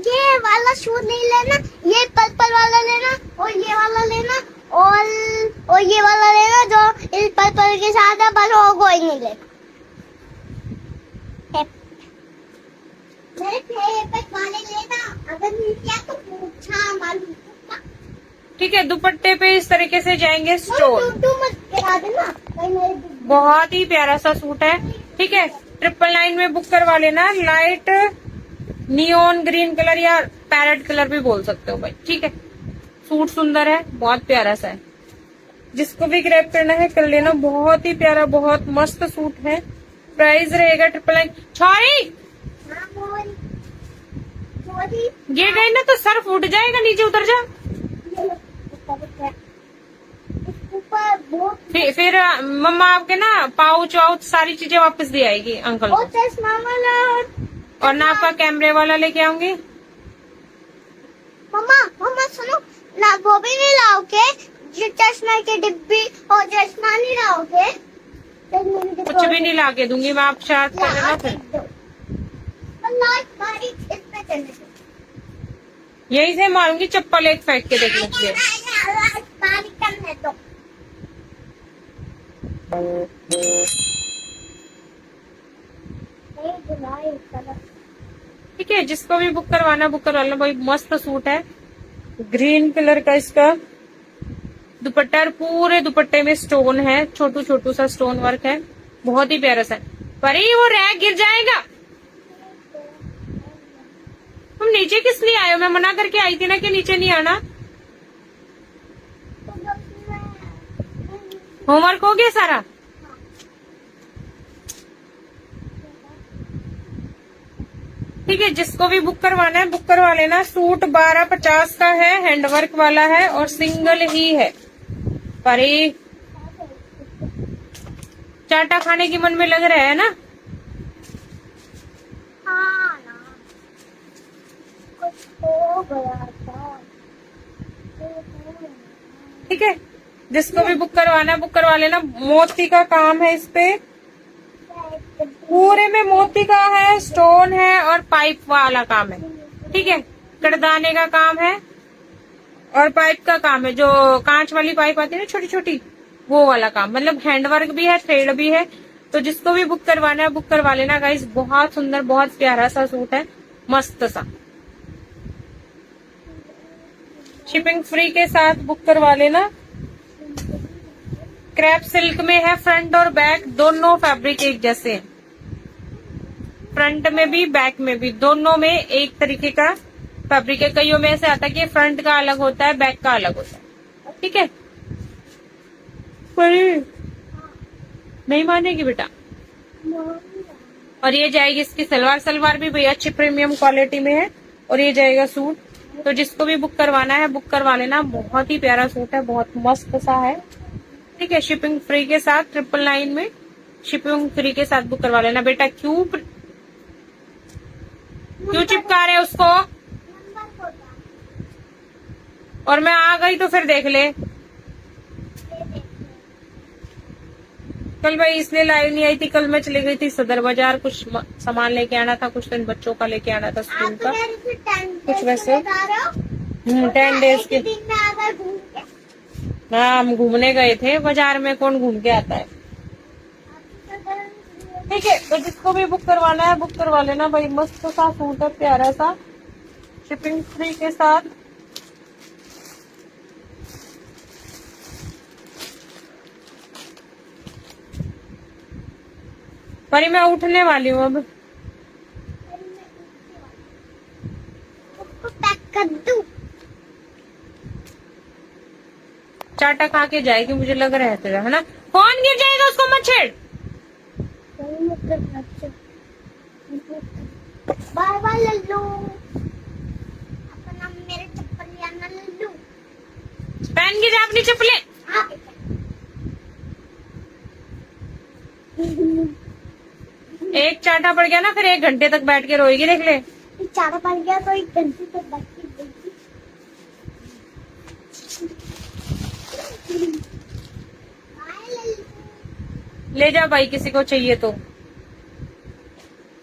ये वाला शूट नहीं लेना, ये पर्पल वाला लेना और ये वाला लेना और ये वाला लेना जो इस पर्पल के साथ है, बस और कोई नहीं लेना। मेरे फेवरेट वाले लेना, अगर नहीं किया तो पूछा मालूम। ठीक है, दुपट्टे पे इस तरीके से जाएंगे स्टोन। मत गिरा देना। बहुत ही प्यारा सा सूट है। ठीक है, 999 में बुक करवा लेना। लाइट नियोन ग्रीन कलर या पैरेट कलर भी बोल सकते हो भाई। ठीक है, सूट सुंदर है, बहुत प्यारा सा है। जिसको भी ग्रैब करना है कर लेना। बहुत ही प्यारा, बहुत मस्त सूट है। प्राइस रहेगा 999। छौरी ये गई ना तो सर फूट जाएगा, नीचे उतर जा। फिर मम्मा आपके ना पाउच वाउच सारी चीजें वापस दे आएगी अंकल को। और ना आपका कैमरे वाला लेके आऊंगी। मम्मा सुनो ना, वो भी नहीं लाओगे, जो चश्मा की डिब्बी और चश्मा नहीं लाओगे। कुछ भी नहीं लाके दूंगी मैं, आप शायद कर लेना। फिर यही से मारूंगी चप्पल, एक फेंक के देख लीजिए। ठीक है, जिसको भी बुक करवाना बुक करवा लो भाई। मस्त सूट है, ग्रीन कलर का इसका दुपट्टा, और पूरे दुपट्टे में स्टोन है, छोटू छोटू सा स्टोन वर्क है, बहुत ही प्यारा सा। पर वो रैक गिर जाएगा। तुम नीचे किस लिए आए हो? मैं मना करके आई थी ना कि नीचे नहीं आना। होमवर्क हो गया सारा? ठीक है, जिसको भी बुक करवाना है बुक करवा लेना। सूट 1250 का है, हैंडवर्क वाला है और सिंगल ही है। पर चाटा खाने की मन में लग रहा है ना? हाँ ना, कुछ हो गया था। ठीक है, जिसको भी बुक करवाना है बुक करवा लेना। मोती का काम है इस पे, पूरे में मोती का है, स्टोन है और पाइप वाला काम है। ठीक है, कड़दाने का काम है और पाइप का काम है, जो कांच वाली पाइप आती है ना छोटी छोटी, वो वाला काम। मतलब हैंडवर्क भी है, थ्रेड भी है। तो जिसको भी बुक करवाना है बुक करवा लेना गाइस। बहुत सुंदर, बहुत प्यारा सा सूट है, मस्त सा। शिपिंग फ्री के साथ बुक करवा लेना। क्रैप सिल्क में है, फ्रंट और बैक दोनों फैब्रिक एक जैसे हैं। फ्रंट में भी बैक में भी, दोनों में एक तरीके का फैब्रिक है। कईयों में ऐसे आता है कि फ्रंट का अलग होता है, बैक का अलग होता है। ठीक है, पर नहीं मानेगी बेटा। और ये जाएगी इसकी सलवार। सलवार भी भैया अच्छी प्रीमियम क्वालिटी में है। और ये जाएगा सूट। तो जिसको भी बुक करवाना है बुक करवा लेना। बहुत ही प्यारा सूट है, बहुत मस्त सा है। ठीक है, शिपिंग फ्री के साथ 999 में शिपिंग फ्री के साथ बुक करवा लेना। बेटा क्यों चिपका रहे उसको? और मैं आ गई तो फिर देख ले। कल भाई इसलिए लाइव नहीं आई थी, कल मैं चली गई थी सदर बाजार, कुछ सामान लेके आना था, कुछ दिन बच्चों का लेके आना था स्कूल का, कुछ वैसे 10 डेज के। हाँ, हम घूमने गए थे बाजार में, कौन घूम के आता है। ठीक है, तो जिसको भी बुक करवाना है बुक करवा लेना भाई। मस्त सा सूट है, प्यारा सा, शिपिंग फ्री के साथ। पर मैं उठने वाली हूँ अब। पैक कर दूं? चाटा खा के जाएगी मुझे लग रहा है तेरा, है ना? फोन गिर जाएगा, उसको मत छेड़। Bye bye Lallu. अपना मेरे चप्पल लिया लल्लू। पहन के जा अपनी चप्पलें। एक चाटा पड़ गया ना, फिर 1 घंटे तक बैठ के रोएगी, देख ले। चाटा पड़ गया तो 1 घंटे तक बैठ के रोएगी। ले जा भाई, किसी को चाहिए तो।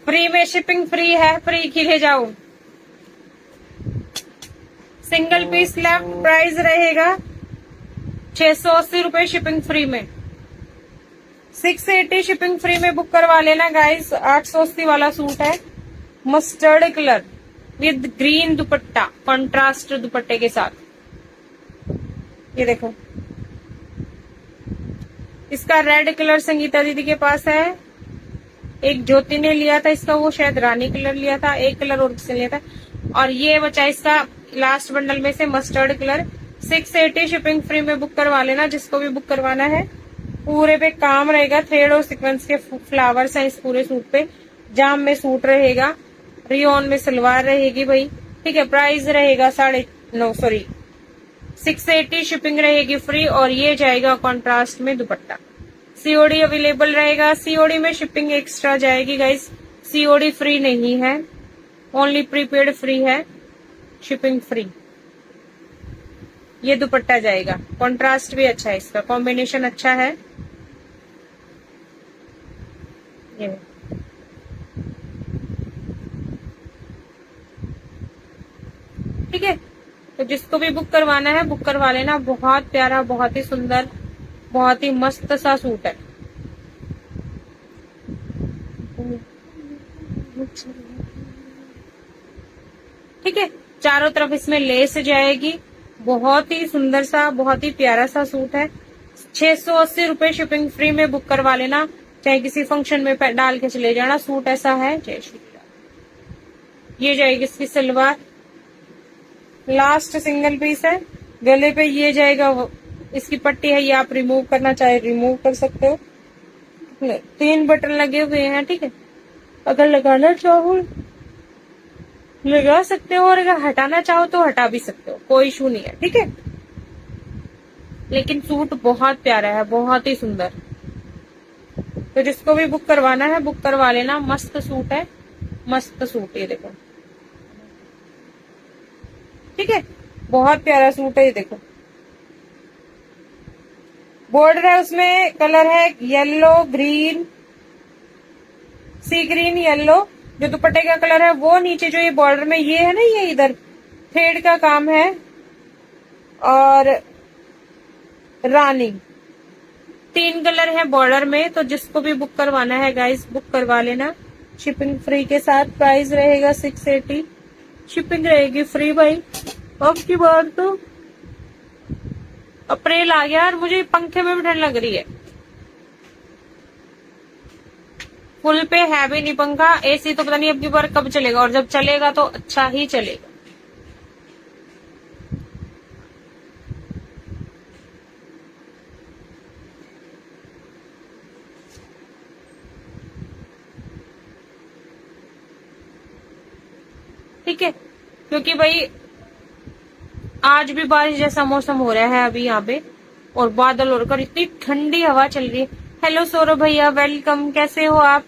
फ्री में शिपिंग फ्री है, फ्री की ले जाओ। सिंगल पीस लेफ्ट, प्राइस रहेगा 680 रुपए शिपिंग फ्री में। 680 शिपिंग फ्री में बुक करवा लेना गाइस। 880 वाला सूट है, mustard colour with green dupatta, contrast दुपट्टे के साथ। ये देखो, इसका रेड कलर संगीता दीदी के पास है, एक ज्योति ने लिया था इसका, वो शायद रानी कलर लिया था, एक कलर और किसने लिया था, और ये बचा इसका लास्ट बंडल में से मस्टर्ड कलर। 680 शिपिंग फ्री में बुक करवा लेना, जिसको भी बुक करवाना है। पूरे पे काम रहेगा, थ्रेड और सीक्वेंस के फ्लावर्स हैं इस पूरे सूट पे। जाम में सूट रहेगा, रियोन में सलवार रहेगी भाई। ठीक है, प्राइस रहेगा 680 शिपिंग रहेगी फ्री। और ये जाएगा कॉन्ट्रास्ट में दुपट्टा। सीओडी अवेलेबल रहेगा। सीओडी में शिपिंग एक्स्ट्रा जाएगी गाइस, सीओडी फ्री नहीं है, ओनली प्रीपेड फ्री है, शिपिंग फ्री। ये दुपट्टा जाएगा, कॉन्ट्रास्ट भी अच्छा है, इसका कॉम्बिनेशन अच्छा है। ये ठीक है, तो जिसको भी बुक करवाना है बुक करवा लेना। बहुत प्यारा, बहुत ही सुंदर, बहुत ही मस्त सा सूट है। ठीक है, चारों तरफ इसमें लेस जाएगी। बहुत ही सुंदर सा, बहुत ही प्यारा सा सूट है। 680 रुपए शिपिंग फ्री में बुक करवा लेना, चाहे किसी फंक्शन में डाल के चले जाना। सूट ऐसा है। जय श्री राम। ये जाएगी इसकी सलवार, लास्ट सिंगल पीस है। गले पे ये जाएगा, इसकी पट्टी है, ये आप रिमूव करना चाहे रिमूव कर सकते हो। 3 बटन लगे हुए हैं। ठीक है, अगर लगाना चाहो लगा सकते हो, और अगर हटाना चाहो तो हटा भी सकते हो, कोई इशू नहीं है। ठीक है, लेकिन सूट बहुत प्यारा है, बहुत ही सुंदर। तो जिसको भी बुक करवाना है बुक करवा लेना। मस्त सूट है, मस्त सूट, ये देखो, ठीक है, बहुत प्यारा सूट है। ये देखो बॉर्डर है, उसमें कलर है येलो, ग्रीन, सी ग्रीन, येलो। जो दुपट्टे का कलर है वो नीचे जो ये बॉर्डर में ये है ना, ये इधर थ्रेड का काम है, और रानी, 3 कलर है बॉर्डर में। तो जिसको भी बुक करवाना है गाइस बुक करवा लेना, शिपिंग फ्री के साथ। प्राइस रहेगा 680, शिपिंग रहेगी फ्री भाई। अब की बार तो अप्रैल आ गया और मुझे पंखे में भी ठंड लग रही है। फुल पे है भी नहीं पंखा, एसी तो पता नहीं अब की बार कब चलेगा, और जब चलेगा तो अच्छा ही चलेगा। ठीक है, क्योंकि भाई आज भी बारिश जैसा मौसम हो रहा है अभी यहाँ पे, और बादल हो रखा, इतनी ठंडी हवा चल रही है। हेलो सौरभ भैया, वेलकम, कैसे हो आप?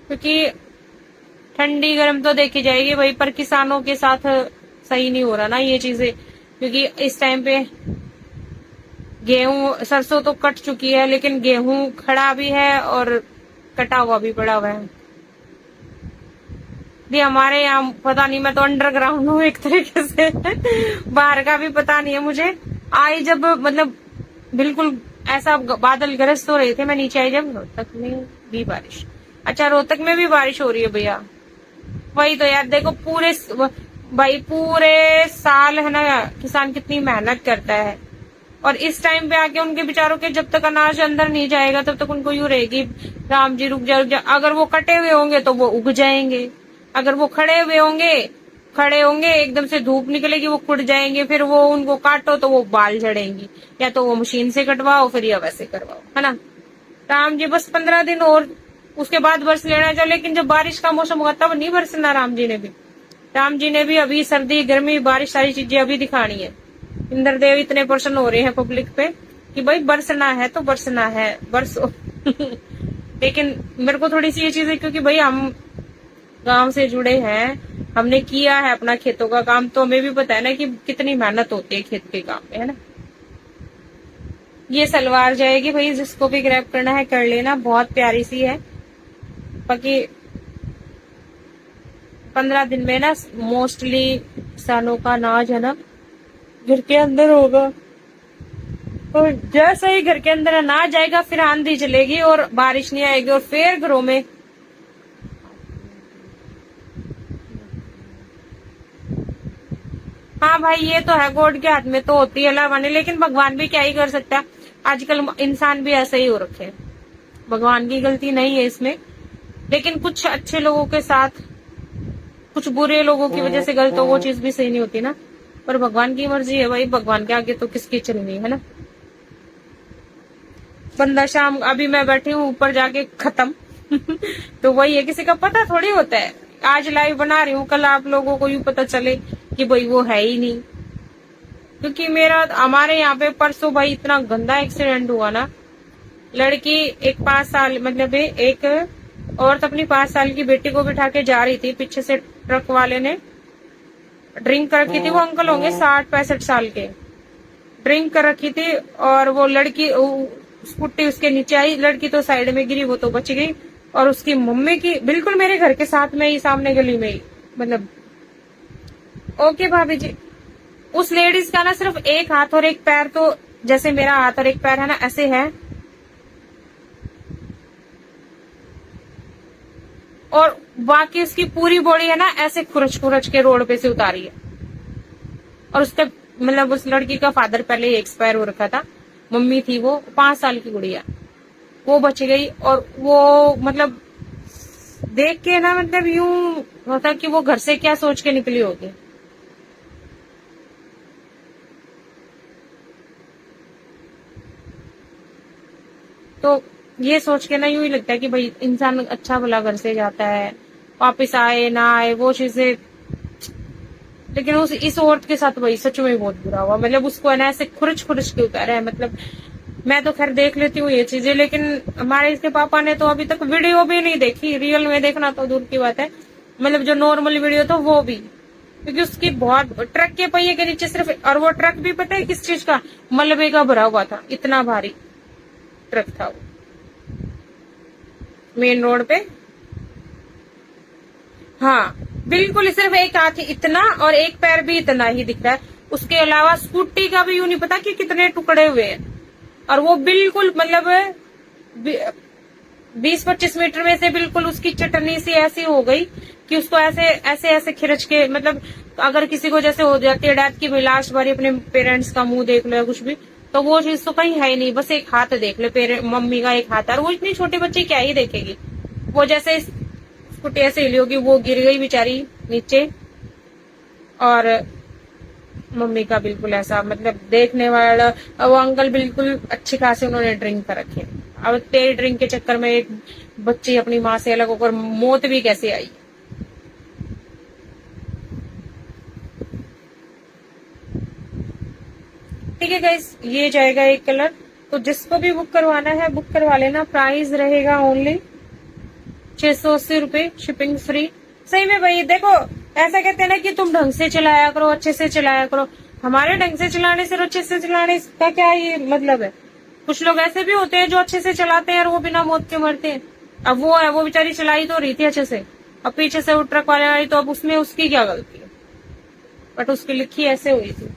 क्योंकि ठंडी गर्म तो देखी जाएगी भाई, पर किसानों के साथ सही नहीं हो रहा ना ये चीजें, क्योंकि इस टाइम पे गेहूं, सरसों तो कट चुकी है, लेकिन गेहूं खड़ा भी है और कटा हुआ भी पड़ा हुआ है। भी हमारे यहाँ पता नहीं, मैं तो अंडरग्राउंड हूँ एक तरीके से बाहर का भी पता नहीं है मुझे। आई जब मतलब बिल्कुल ऐसा बादल गरज तो रहे थे, मैं नीचे आई जब, रोहतक में भी बारिश। अच्छा, रोहतक में भी बारिश हो रही है भैया। वही तो यार, देखो पूरे भाई पूरे साल है ना किसान कितनी मेहनत करता है, और इस टाइम पे आके उनके बेचारों के जब तक अनाज अंदर नहीं जाएगा तब तक उनको यूं रहेगी, राम जी रुक जा रुक जा। अगर वो कटे हुए होंगे तो वो उग जाएंगे, अगर वो खड़े हुए होंगे, खड़े होंगे एकदम से धूप निकलेगी वो कुट जाएंगे, फिर वो उनको काटो तो वो बाल झड़ेंगी, या तो वो मशीन से कटवाओ फिर या वैसे करवाओ, है ना। राम जी बस 15 दिन और, उसके बाद बरस लेना चाहिए, लेकिन जब बारिश का मौसम होगा तब नहीं बरसना। राम जी ने भी अभी सर्दी गर्मी बारिश सारी चीजें अभी दिखानी है। इंद्रदेव इतने प्रसन्न हो रहे हैं पब्लिक पे कि भाई बरसना है तो बरसना है, बरसो लेकिन मेरे को थोड़ी सी ये चीज है, क्योंकि भाई हम गांव से जुड़े हैं, हमने किया है अपना खेतों का काम, तो हमें भी पता है ना कि कितनी मेहनत होती है खेत के काम में, है ना। ये सलवार जाएगी भाई, जिसको भी ग्रैब करना है कर लेना, बहुत प्यारी सी है। बाकी 15 दिन में ना मोस्टली किसानों का अनाज है ना घर के अंदर होगा, और जैसे ही घर के अंदर अनाज आएगा फिर आंधी चलेगी और बारिश नहीं आएगी, और फिर घरों में हाँ भाई ये तो है, गॉड के हाथ में तो होती है लावानी, लेकिन भगवान भी क्या ही कर सकता है। आजकल इंसान भी ऐसे ही हो रखे हैं, भगवान की गलती नहीं है इसमें, लेकिन कुछ अच्छे लोगों के साथ कुछ बुरे लोगों की वजह से गलत हो, वो चीज भी सही नहीं होती ना। पर भगवान की मर्जी है भाई, भगवान के आगे तो किसकी चलनी है ना। बंदा शाम, अभी मैं बैठी हूँ ऊपर जाके खत्म तो वही है, किसी का पता थोड़ी होता है। आज लाइव बना रही हूँ, कल आप लोगों को यूं पता चले कि भाई वो है ही नहीं। क्योंकि हमारे यहाँ पे परसों भाई इतना गंदा एक्सीडेंट हुआ ना, लड़की एक 5 साल मतलब एक औरत अपनी 5 साल की बेटी को बिठा के जा रही थी, पीछे से ट्रक वाले ने ड्रिंक कर रखी थी, वो अंकल होंगे 60-65 साल के, ड्रिंक कर रखी थी, और वो लड़की स्कूटी उसके नीचे आई, लड़की तो साइड में गिरी, वो तो बच गई, और उसकी मम्मी की बिल्कुल मेरे घर के साथ में ही, सामने गली में ही, मतलब ओके भाभी जी। उस लेडीज का ना सिर्फ एक हाथ और एक पैर, तो जैसे मेरा हाथ और एक पैर है ना ऐसे है, और बाकी उसकी पूरी बॉडी है ना ऐसे खुरच खुरच के रोड पे से उतारी है। और उसके मतलब उस लड़की का फादर पहले ही एक्सपायर हो रखा था, मम्मी थी वो 5 साल की गुड़िया, वो बच गई। और वो मतलब देख के ना मतलब यूं होता कि वो घर से क्या सोच के निकली होगी। तो ये सोच के ना यूं ही लगता है कि भाई इंसान अच्छा भला घर से जाता है, वापस आए ना आए वो चीजें लेकिन उस इस औरत के साथ वही सच में बहुत बुरा हुआ। मतलब उसको है ना ऐसे खुरच खुरच के उतारा है। मतलब मैं तो खैर देख लेती हूँ ये चीजें, लेकिन हमारे इसके पापा ने तो अभी तक वीडियो भी नहीं देखी, रियल में देखना तो दूर की बात है। मतलब जो नॉर्मल वीडियो था वो भी, क्योंकि उसकी बहुत ट्रक के पहिए के नीचे सिर्फ, और वो ट्रक भी पता है किस चीज का, मलबे का भरा हुआ था। इतना भारी ट्रक था वो, मेन रोड पे। हाँ बिल्कुल, सिर्फ एक हाथ इतना और एक पैर भी इतना ही दिख रहा है। उसके अलावा स्कूटी का भी यूं नहीं पता कि कितने टुकड़े हुए हैं। और वो बिल्कुल मतलब 20-25 मीटर में से बिल्कुल उसकी चटनी सी ऐसी हो गई कि उसको ऐसे ऐसे ऐसे खिरच के, मतलब अगर किसी को जैसे हो जाती है डेथ की, लास्ट बारी अपने पेरेंट्स का मुंह देख लो या कुछ भी, तो वो चीज तो कहीं है ही नहीं। बस एक हाथ देख ले, मम्मी का एक हाथ है, और वो इतनी छोटी बच्ची क्या ही देखेगी। वो जैसे स्कूटी ऐसे हिली होगी, वो गिर गई बेचारी नीचे। और मम्मी का बिल्कुल ऐसा, मतलब देखने वाला वो अंकल बिल्कुल अच्छी खासी उन्होंने ड्रिंक कर रखी है। अब तेज ड्रिंक के चक्कर में एक बच्ची अपनी माँ से अलग होकर मौत भी कैसे आई। ठीक है गाइस, ये जाएगा एक कलर। तो जिसको भी बुक करवाना है बुक करवा लेना। प्राइस रहेगा ओनली 680 रुपए, शिपिंग फ्री। सही में भाई देखो, ऐसा कहते हैं ना कि तुम ढंग से चलाया करो, अच्छे से चलाया करो। हमारे ढंग से चलाने से और अच्छे से चलाने का क्या ये मतलब है। कुछ लोग ऐसे भी होते हैं जो अच्छे से चलाते हैं और वो बिना मौत के मरते हैं। अब वो है, वो बेचारी चलाई तो रही थी अच्छे से, अब पीछे से वो ट्रक वाले आई, तो अब उसमें उसकी क्या गलती है, बट उसकी लिखी ऐसे हुई थी।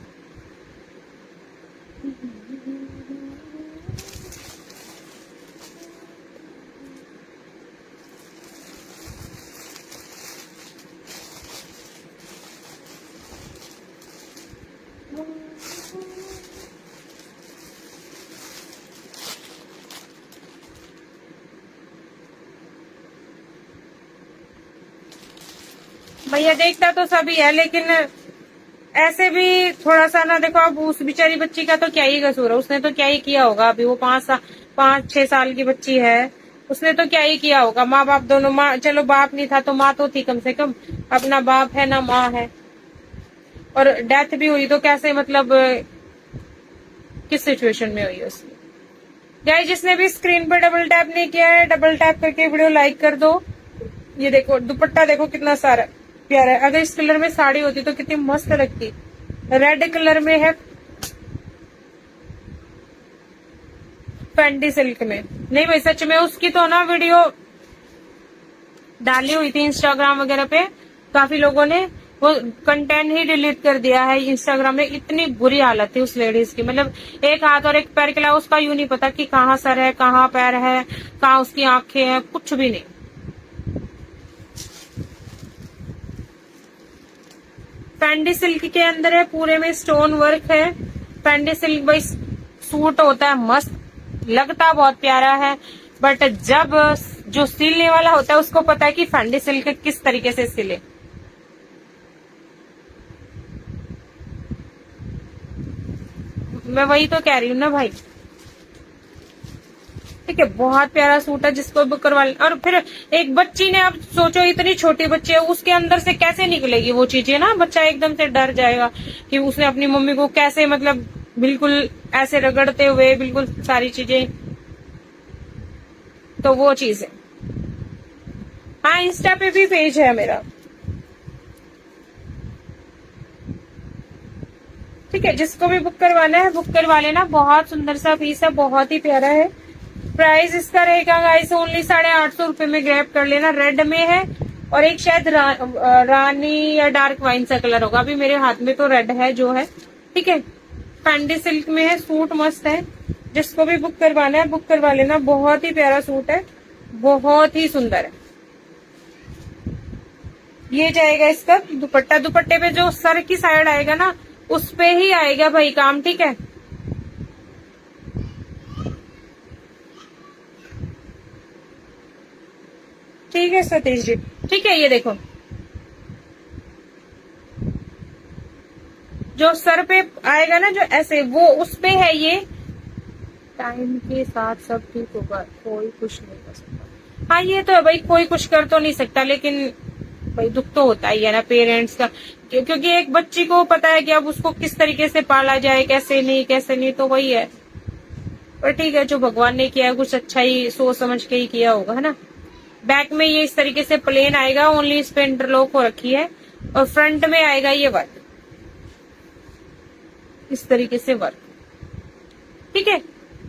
भैया देखता तो सभी है, लेकिन ऐसे भी थोड़ा सा ना देखो। अब उस बेचारी बच्ची का तो क्या ही कसूर है, उसने तो क्या ही किया होगा। अभी वो 5-6 साल की बच्ची है, उसने तो क्या ही किया होगा। माँ बाप दोनों, माँ चलो बाप नहीं था तो माँ तो थी कम से कम। अपना बाप है ना माँ है, और डेथ भी हुई तो कैसे, मतलब किस सिचुएशन में हुई उसकी। गाइस जिसने भी स्क्रीन पर डबल टैप नहीं किया है, डबल टैप करके वीडियो लाइक कर दो। ये देखो दुपट्टा देखो कितना सारा प्यारा है। अगर इस कलर में साड़ी होती तो कितनी मस्त लगती। रेड कलर में है, फैंडी सिल्क में। नहीं भाई सच में, उसकी तो ना वीडियो डाली हुई थी इंस्टाग्राम वगैरह पे, काफी लोगों ने वो कंटेंट ही डिलीट कर दिया है इंस्टाग्राम में। इतनी बुरी हालत थी उस लेडीज की, मतलब एक हाथ और एक पैर के अलावा उसका यूं नहीं पता कि कहाँ सर है, कहाँ पैर है, कहाँ उसकी आंखें हैं, कुछ भी नहीं। फैंडी सिल्क के अंदर है, पूरे में स्टोन वर्क है। फैंडी सिल्क भाई सूट होता है मस्त, लगता बहुत प्यारा है, बट जब जो सिलने वाला होता है उसको पता है कि फैंडी सिल्क किस तरीके से सिले। मैं वही तो कह रही हूँ ना भाई। ठीक है, बहुत प्यारा सूट है, जिसको बुक करवा ले। और फिर एक बच्ची ने, अब सोचो इतनी छोटी बच्ची है, उसके अंदर से कैसे निकलेगी वो चीजें ना। बच्चा एकदम से डर जाएगा कि उसने अपनी मम्मी को कैसे, मतलब बिल्कुल ऐसे रगड़ते हुए बिल्कुल सारी चीजें, तो वो चीज है। हाँ इंस्टा पे भी पेज है मेरा। ठीक है, जिसको भी बुक करवाना है बुक करवा लेना। बहुत सुंदर सा पीस है, बहुत ही प्यारा है। प्राइस इसका रहेगा गाइस ओनली 850 रुपए में। ग्रैब कर लेना। रेड में है, और एक शायद रानी या डार्क वाइन सा कलर होगा। अभी मेरे हाथ में तो रेड है जो है। ठीक है, फैंडी सिल्क में है, सूट मस्त है। जिसको भी बुक करवाना है बुक करवा लेना। बहुत ही प्यारा सूट है, बहुत ही सुंदर है। ये जाएगा इसका दुपट्टा। दुपट्टे पे जो सर की साइड आएगा ना, उस पे ही आएगा भाई काम। ठीक है, ठीक है सतीश जी। ठीक है, ये देखो जो सर पे आएगा ना, जो ऐसे, वो उस पे है ये। टाइम के साथ सब ठीक होगा, कोई कुछ नहीं कर सकता। हाँ ये तो है भाई, कोई कुछ कर तो नहीं सकता, लेकिन भाई दुख तो होता ही है ना पेरेंट्स का, क्योंकि एक बच्ची को पता है कि अब उसको किस तरीके से पाला जाए, कैसे नहीं, तो वही है। पर ठीक है, जो भगवान ने किया है कुछ अच्छा ही सोच समझ के ही किया होगा, है ना। बैक में ये इस तरीके से प्लेन आएगा, ओनली इस पे इंटरलॉक हो रखी है, और फ्रंट में आएगा ये वर्क, इस तरीके से वर्क। ठीक है,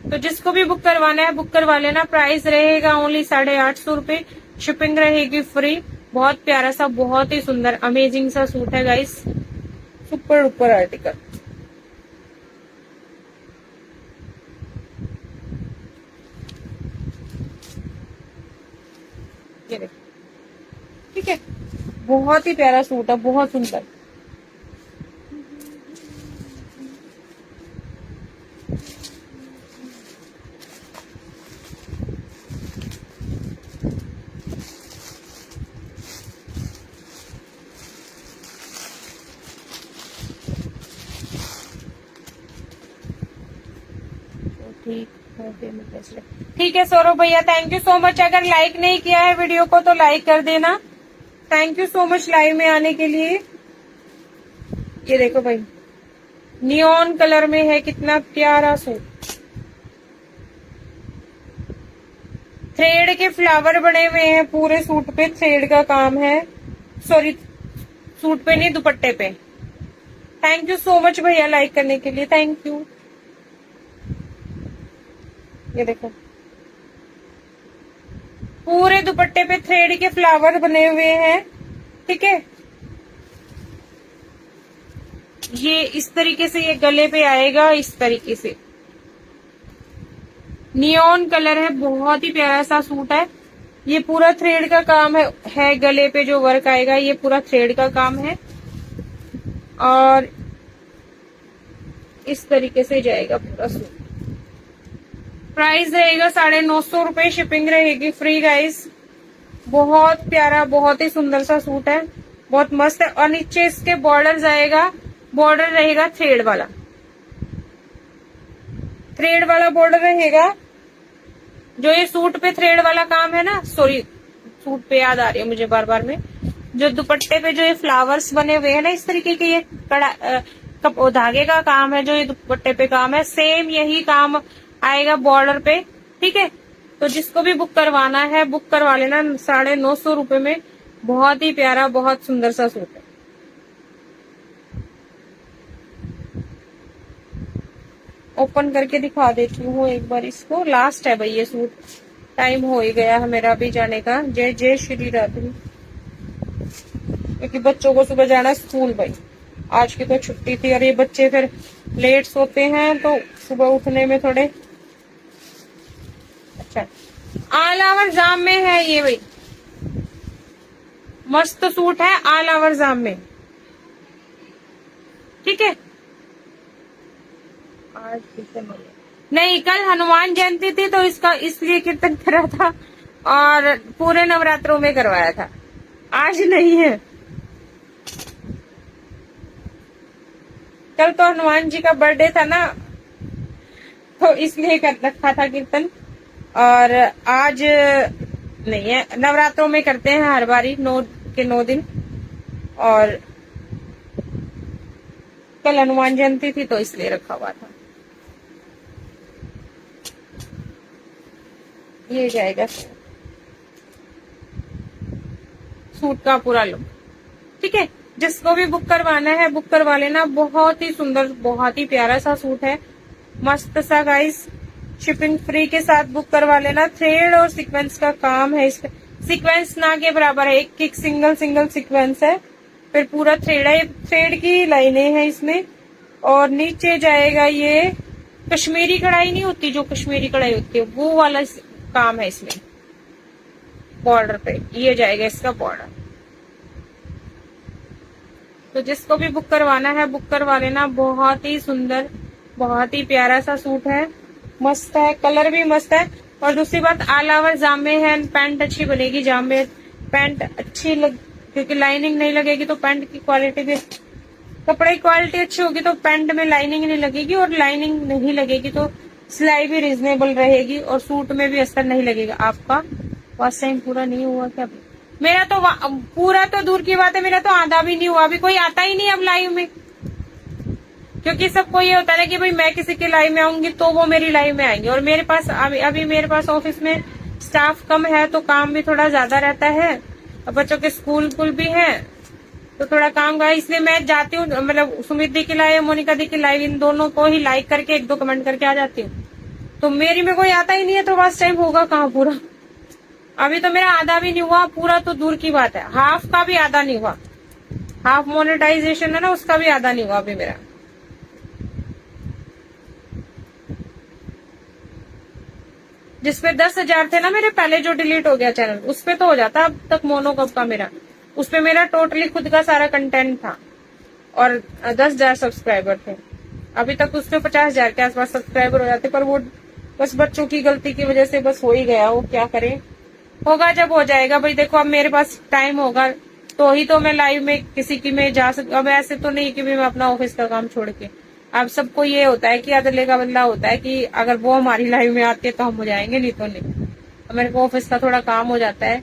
तो जिसको भी बुक करवाना है बुक करवा लेना। प्राइस रहेगा ओनली 850 रुपए, शिपिंग रहेगी फ्री। बहुत प्यारा सा, बहुत ही सुंदर अमेजिंग सा सूट है गाइस, सुपर डुपर आर्टिकल। ये देखो, ठीक है, बहुत ही प्यारा सूट है, बहुत सुंदर। ठीक है सौरभ भैया, थैंक यू सो मच। अगर लाइक नहीं किया है वीडियो को तो लाइक कर देना। Thank you so much live में आने के लिए। ये देखो भाई, नियॉन कलर में है, कितना प्यारा सूट। थ्रेड के फ्लावर बने हुए हैं पूरे सूट पे, थ्रेड का काम है। सॉरी, सूट पे नहीं, दुपट्टे पे। थैंक यू सो मच भैया लाइक करने के लिए, थैंक यू। ये देखो, पूरे दुपट्टे पे थ्रेड के फ्लावर बने हुए हैं। ठीक है, ये इस तरीके से ये गले पे आएगा, इस तरीके से नियॉन कलर है, बहुत ही प्यारा सा सूट है। ये पूरा थ्रेड का काम है, गले पे जो वर्क आएगा ये पूरा थ्रेड का काम है, और इस तरीके से जाएगा पूरा सूट। प्राइस रहेगा 950 रुपए, शिपिंग रहेगी फ्री गाइस। बहुत प्यारा, बहुत ही सुंदर सा सूट है, बहुत मस्त है। और नीचे इसके बॉर्डर जाएगा, बॉर्डर रहेगा थ्रेड वाला, थ्रेड वाला बॉर्डर रहेगा। जो ये सूट पे थ्रेड वाला काम है ना, सॉरी सूट पे याद आ रही है मुझे बार बार में, जो दुपट्टे पे जो ये फ्लावर्स बने हुए हैं ना इस तरीके के, ये धागे का काम है, जो ये दुपट्टे पे काम है, सेम यही काम आएगा बॉर्डर पे। ठीक है, तो जिसको भी बुक करवाना है बुक करवा लेना 950 रुपए में। बहुत ही प्यारा, बहुत सुंदर सा सूट है। ओपन करके दिखा देती हूँ एक बार इसको। लास्ट है भाई ये सूट, टाइम हो ही गया है मेरा भी जाने का। जय जय श्री राधे, क्योंकि बच्चों को सुबह जाना स्कूल भाई, आज की तो छुट्टी थी, और ये बच्चे फिर लेट सोते हैं तो सुबह उठने में थोड़े। अच्छा, ऑल ओवर जाम में है ये भाई, मस्त सूट है, ऑल ओवर जाम में। ठीक है, आज नहीं, कल हनुमान जयंती थी तो इसका इसलिए कीर्तन करा था, और पूरे नवरात्रों में करवाया था, आज नहीं है। कल तो हनुमान जी का बर्थडे था ना, तो इसलिए कर रखा था कीर्तन, और आज नहीं है। नवरात्रों में करते हैं हर बारी 9 दिन, और कल हनुमान जयंती थी तो इसलिए रखा हुआ था। ये जाएगा सूट का पूरा लुक। ठीक है, जिसको भी बुक करवाना है बुक करवा लेना। बहुत ही सुंदर, बहुत ही प्यारा सा सूट है, मस्त सा गाइस। शिपिंग फ्री के साथ बुक करवा लेना। थ्रेड और सीक्वेंस का काम है इसका, सीक्वेंस ना के बराबर है, एक सिंगल सीक्वेंस है, फिर पूरा थ्रेड है, थ्रेड की लाइनें हैं इसमें। और नीचे जाएगा ये कश्मीरी कढ़ाई नहीं होती, जो कश्मीरी कढ़ाई होती है वो वाला काम है इसमें। बॉर्डर पे ये जाएगा इसका बॉर्डर। तो जिसको भी बुक करवाना है बुक करवा लेना। बहुत ही सुंदर, बहुत ही प्यारा सा सूट है, मस्त है, कलर भी मस्त है। और दूसरी बात, ऑल ओवर जामे है, पैंट अच्छी बनेगी, जामे पैंट अच्छी क्योंकि लाइनिंग नहीं लगेगी तो पैंट की क्वालिटी भी, कपड़े की क्वालिटी अच्छी होगी तो पैंट में लाइनिंग नहीं लगेगी, और लाइनिंग नहीं लगेगी तो सिलाई भी रिजनेबल रहेगी, और सूट में भी असर नहीं लगेगा आपका। फर्स्ट टाइम पूरा नहीं हुआ क्या? मेरा तो पूरा तो दूर की बात है, मेरा तो आधा भी नहीं हुआ, अभी कोई आता ही नहीं अब लाइव में। क्योंकि सबको ये होता है कि भाई मैं किसी के लाइव में आऊंगी तो वो मेरी लाइव में आएंगे, और मेरे पास अभी मेरे पास ऑफिस में स्टाफ कम है तो काम भी थोड़ा ज्यादा रहता है, और बच्चों के स्कूल भी है तो थोड़ा काम का, इसलिए मैं जाती हूँ, मतलब सुमित दी की लाइव, मोनिका दी की लाइव, इन दोनों को ही लाइक करके 1-2 कमेंट करके आ जाती हूँ। तो मेरी में कोई आता ही नहीं है तो बस टाइम होगा कहाँ पूरा। अभी तो मेरा आधा भी नहीं हुआ, पूरा तो दूर की बात है, हाफ का भी आधा नहीं हुआ। हाफ मोनेटाइजेशन है ना, उसका भी आधा नहीं हुआ अभी मेरा। जिसपे 10,000 थे ना मेरे पहले, जो डिलीट हो गया चैनल, उस पे तो हो जाता अब तक मोनो कप का मेरा। उसपे मेरा टोटली खुद का सारा कंटेंट था और 10,000 सब्सक्राइबर थे। अभी तक उसपे 50,000 के आसपास सब्सक्राइबर हो जाते, पर वो बस बच्चों की गलती की वजह से बस हो ही गया। वो क्या करें, होगा जब हो जाएगा भाई। देखो अब मेरे पास टाइम होगा तो ही तो मैं लाइव में किसी की में जा सकती। अब ऐसे तो नहीं कि मैं अपना ऑफिस का काम छोड़ के, अब सबको ये होता है कि अदले का बदला होता है कि अगर वो हमारी लाइव में आती है तो हम हो जाएंगे, नहीं तो नहीं। अब मेरे को ऑफिस का थोड़ा काम हो जाता है,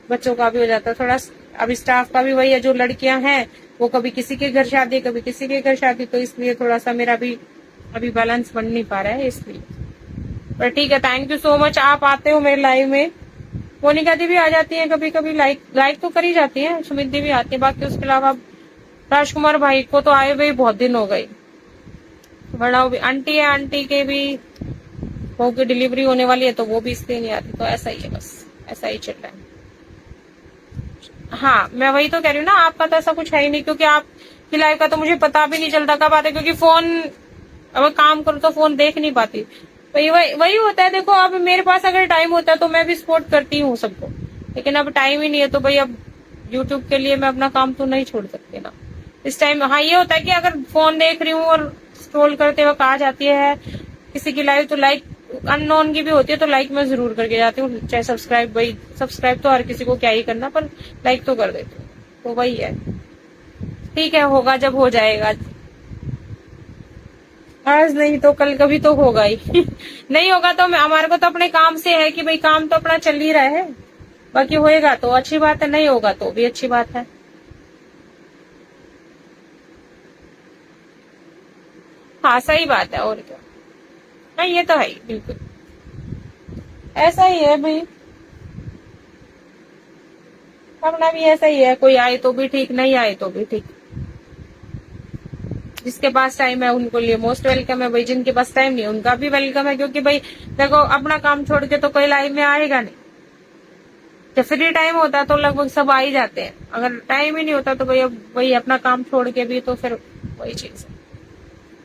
बच्चों का भी हो जाता है थोड़ा, अभी स्टाफ का भी वही है, जो लड़कियां हैं वो कभी किसी के घर शादी कभी किसी के घर शादी, तो इसलिए थोड़ा सा मेरा भी अभी बैलेंस बन नहीं पा रहा है इसलिए। पर ठीक है, थैंक यू सो मच, आप आते हो मेरे लाइव में। मोनिका दी भी आ जाती है कभी कभी, लाइक तो करी जाती है, सुमित दी भी आती है। बाकी उसके अलावा राजकुमार भाई को तो आए हुए बहुत दिन हो गई। बड़ा भी आंटी है, आंटी के भी बहू की डिलीवरी होने वाली है तो वो भी इसलिए नहीं आती। तो ऐसा ही है, बस ऐसा ही चल रहा है। हाँ, मैं वही तो कह रही हूँ ना, आपका तो ऐसा कुछ है ही नहीं, क्योंकि आपकी लाइफ का तो मुझे पता भी नहीं चलता कब आते, क्योंकि फोन अब काम करो तो फोन देख नहीं पाती। वही होता है। देखो अब मेरे पास अगर टाइम होता है तो मैं भी सपोर्ट करती हूँ सबको, लेकिन अब टाइम ही नहीं है तो भाई अब यूट्यूब के लिए मैं अपना काम तो नहीं छोड़ सकती ना इस टाइम। हाँ, ये होता है कि अगर फोन देख रही हूँ और स्क्रॉल करते वक्त आ जाती है किसी की लाइव, तो लाइक अननोन की भी होती है तो लाइक मैं जरूर करके जाती हूँ, चाहे सब्सक्राइब, भाई सब्सक्राइब तो हर किसी को क्या ही करना, पर लाइक तो कर देती हूँ। तो वही है, ठीक है, होगा जब हो जाएगा। आज नहीं तो कल कभी तो होगा ही नहीं होगा तो हमारे को तो अपने काम से है कि भाई काम तो अपना चल ही रहा है, बाकी होएगा तो अच्छी बात है, नहीं होगा तो भी अच्छी बात है। हाँ सही बात है, और क्या। हाँ ये तो है ही, बिल्कुल ऐसा ही है भाई, अपना भी ऐसा ही है, कोई आए तो भी ठीक, नहीं आए तो भी ठीक। जिसके पास टाइम है उनको लिए मोस्ट वेलकम है भाई, जिनके पास टाइम नहीं उनका भी वेलकम है, क्योंकि भाई देखो अपना काम छोड़ के तो कोई लाइव में आएगा नहीं। जब फ्री टाइम होता है तो लगभग सब आ ही जाते हैं, अगर टाइम ही नहीं होता तो भाई अब वही अपना काम छोड़ के भी तो फिर वही चीज है।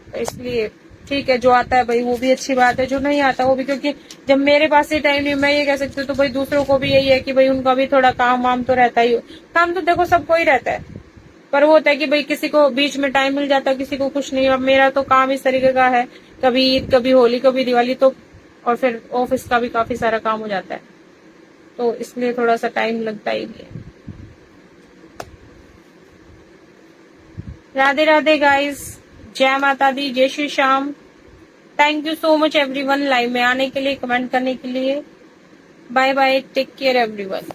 तो इसलिए ठीक है, जो आता है भाई वो भी अच्छी बात है, जो नहीं आता वो भी, क्योंकि जब मेरे पास ही टाइम नहीं, मैं ये कह सकती हूँ तो भाई दूसरों को भी यही है कि भाई उनका भी थोड़ा काम वाम तो रहता ही हो। काम तो देखो सबको ही रहता है, पर वो होता है कि भाई किसी को बीच में टाइम मिल जाता है, किसी को कुछ नहीं। अब मेरा तो काम इस तरीके का है, कभी ईद कभी होली कभी दिवाली, तो और फिर ऑफिस का भी काफी सारा काम हो जाता है, तो इसलिए थोड़ा सा टाइम लगता ही नहीं है। राधे राधे गाइस, जय माता दी, जय Shri Shyam. Thank you so much everyone live में आने के लिए, कमेंट करने के लिए। Bye bye, take care everyone.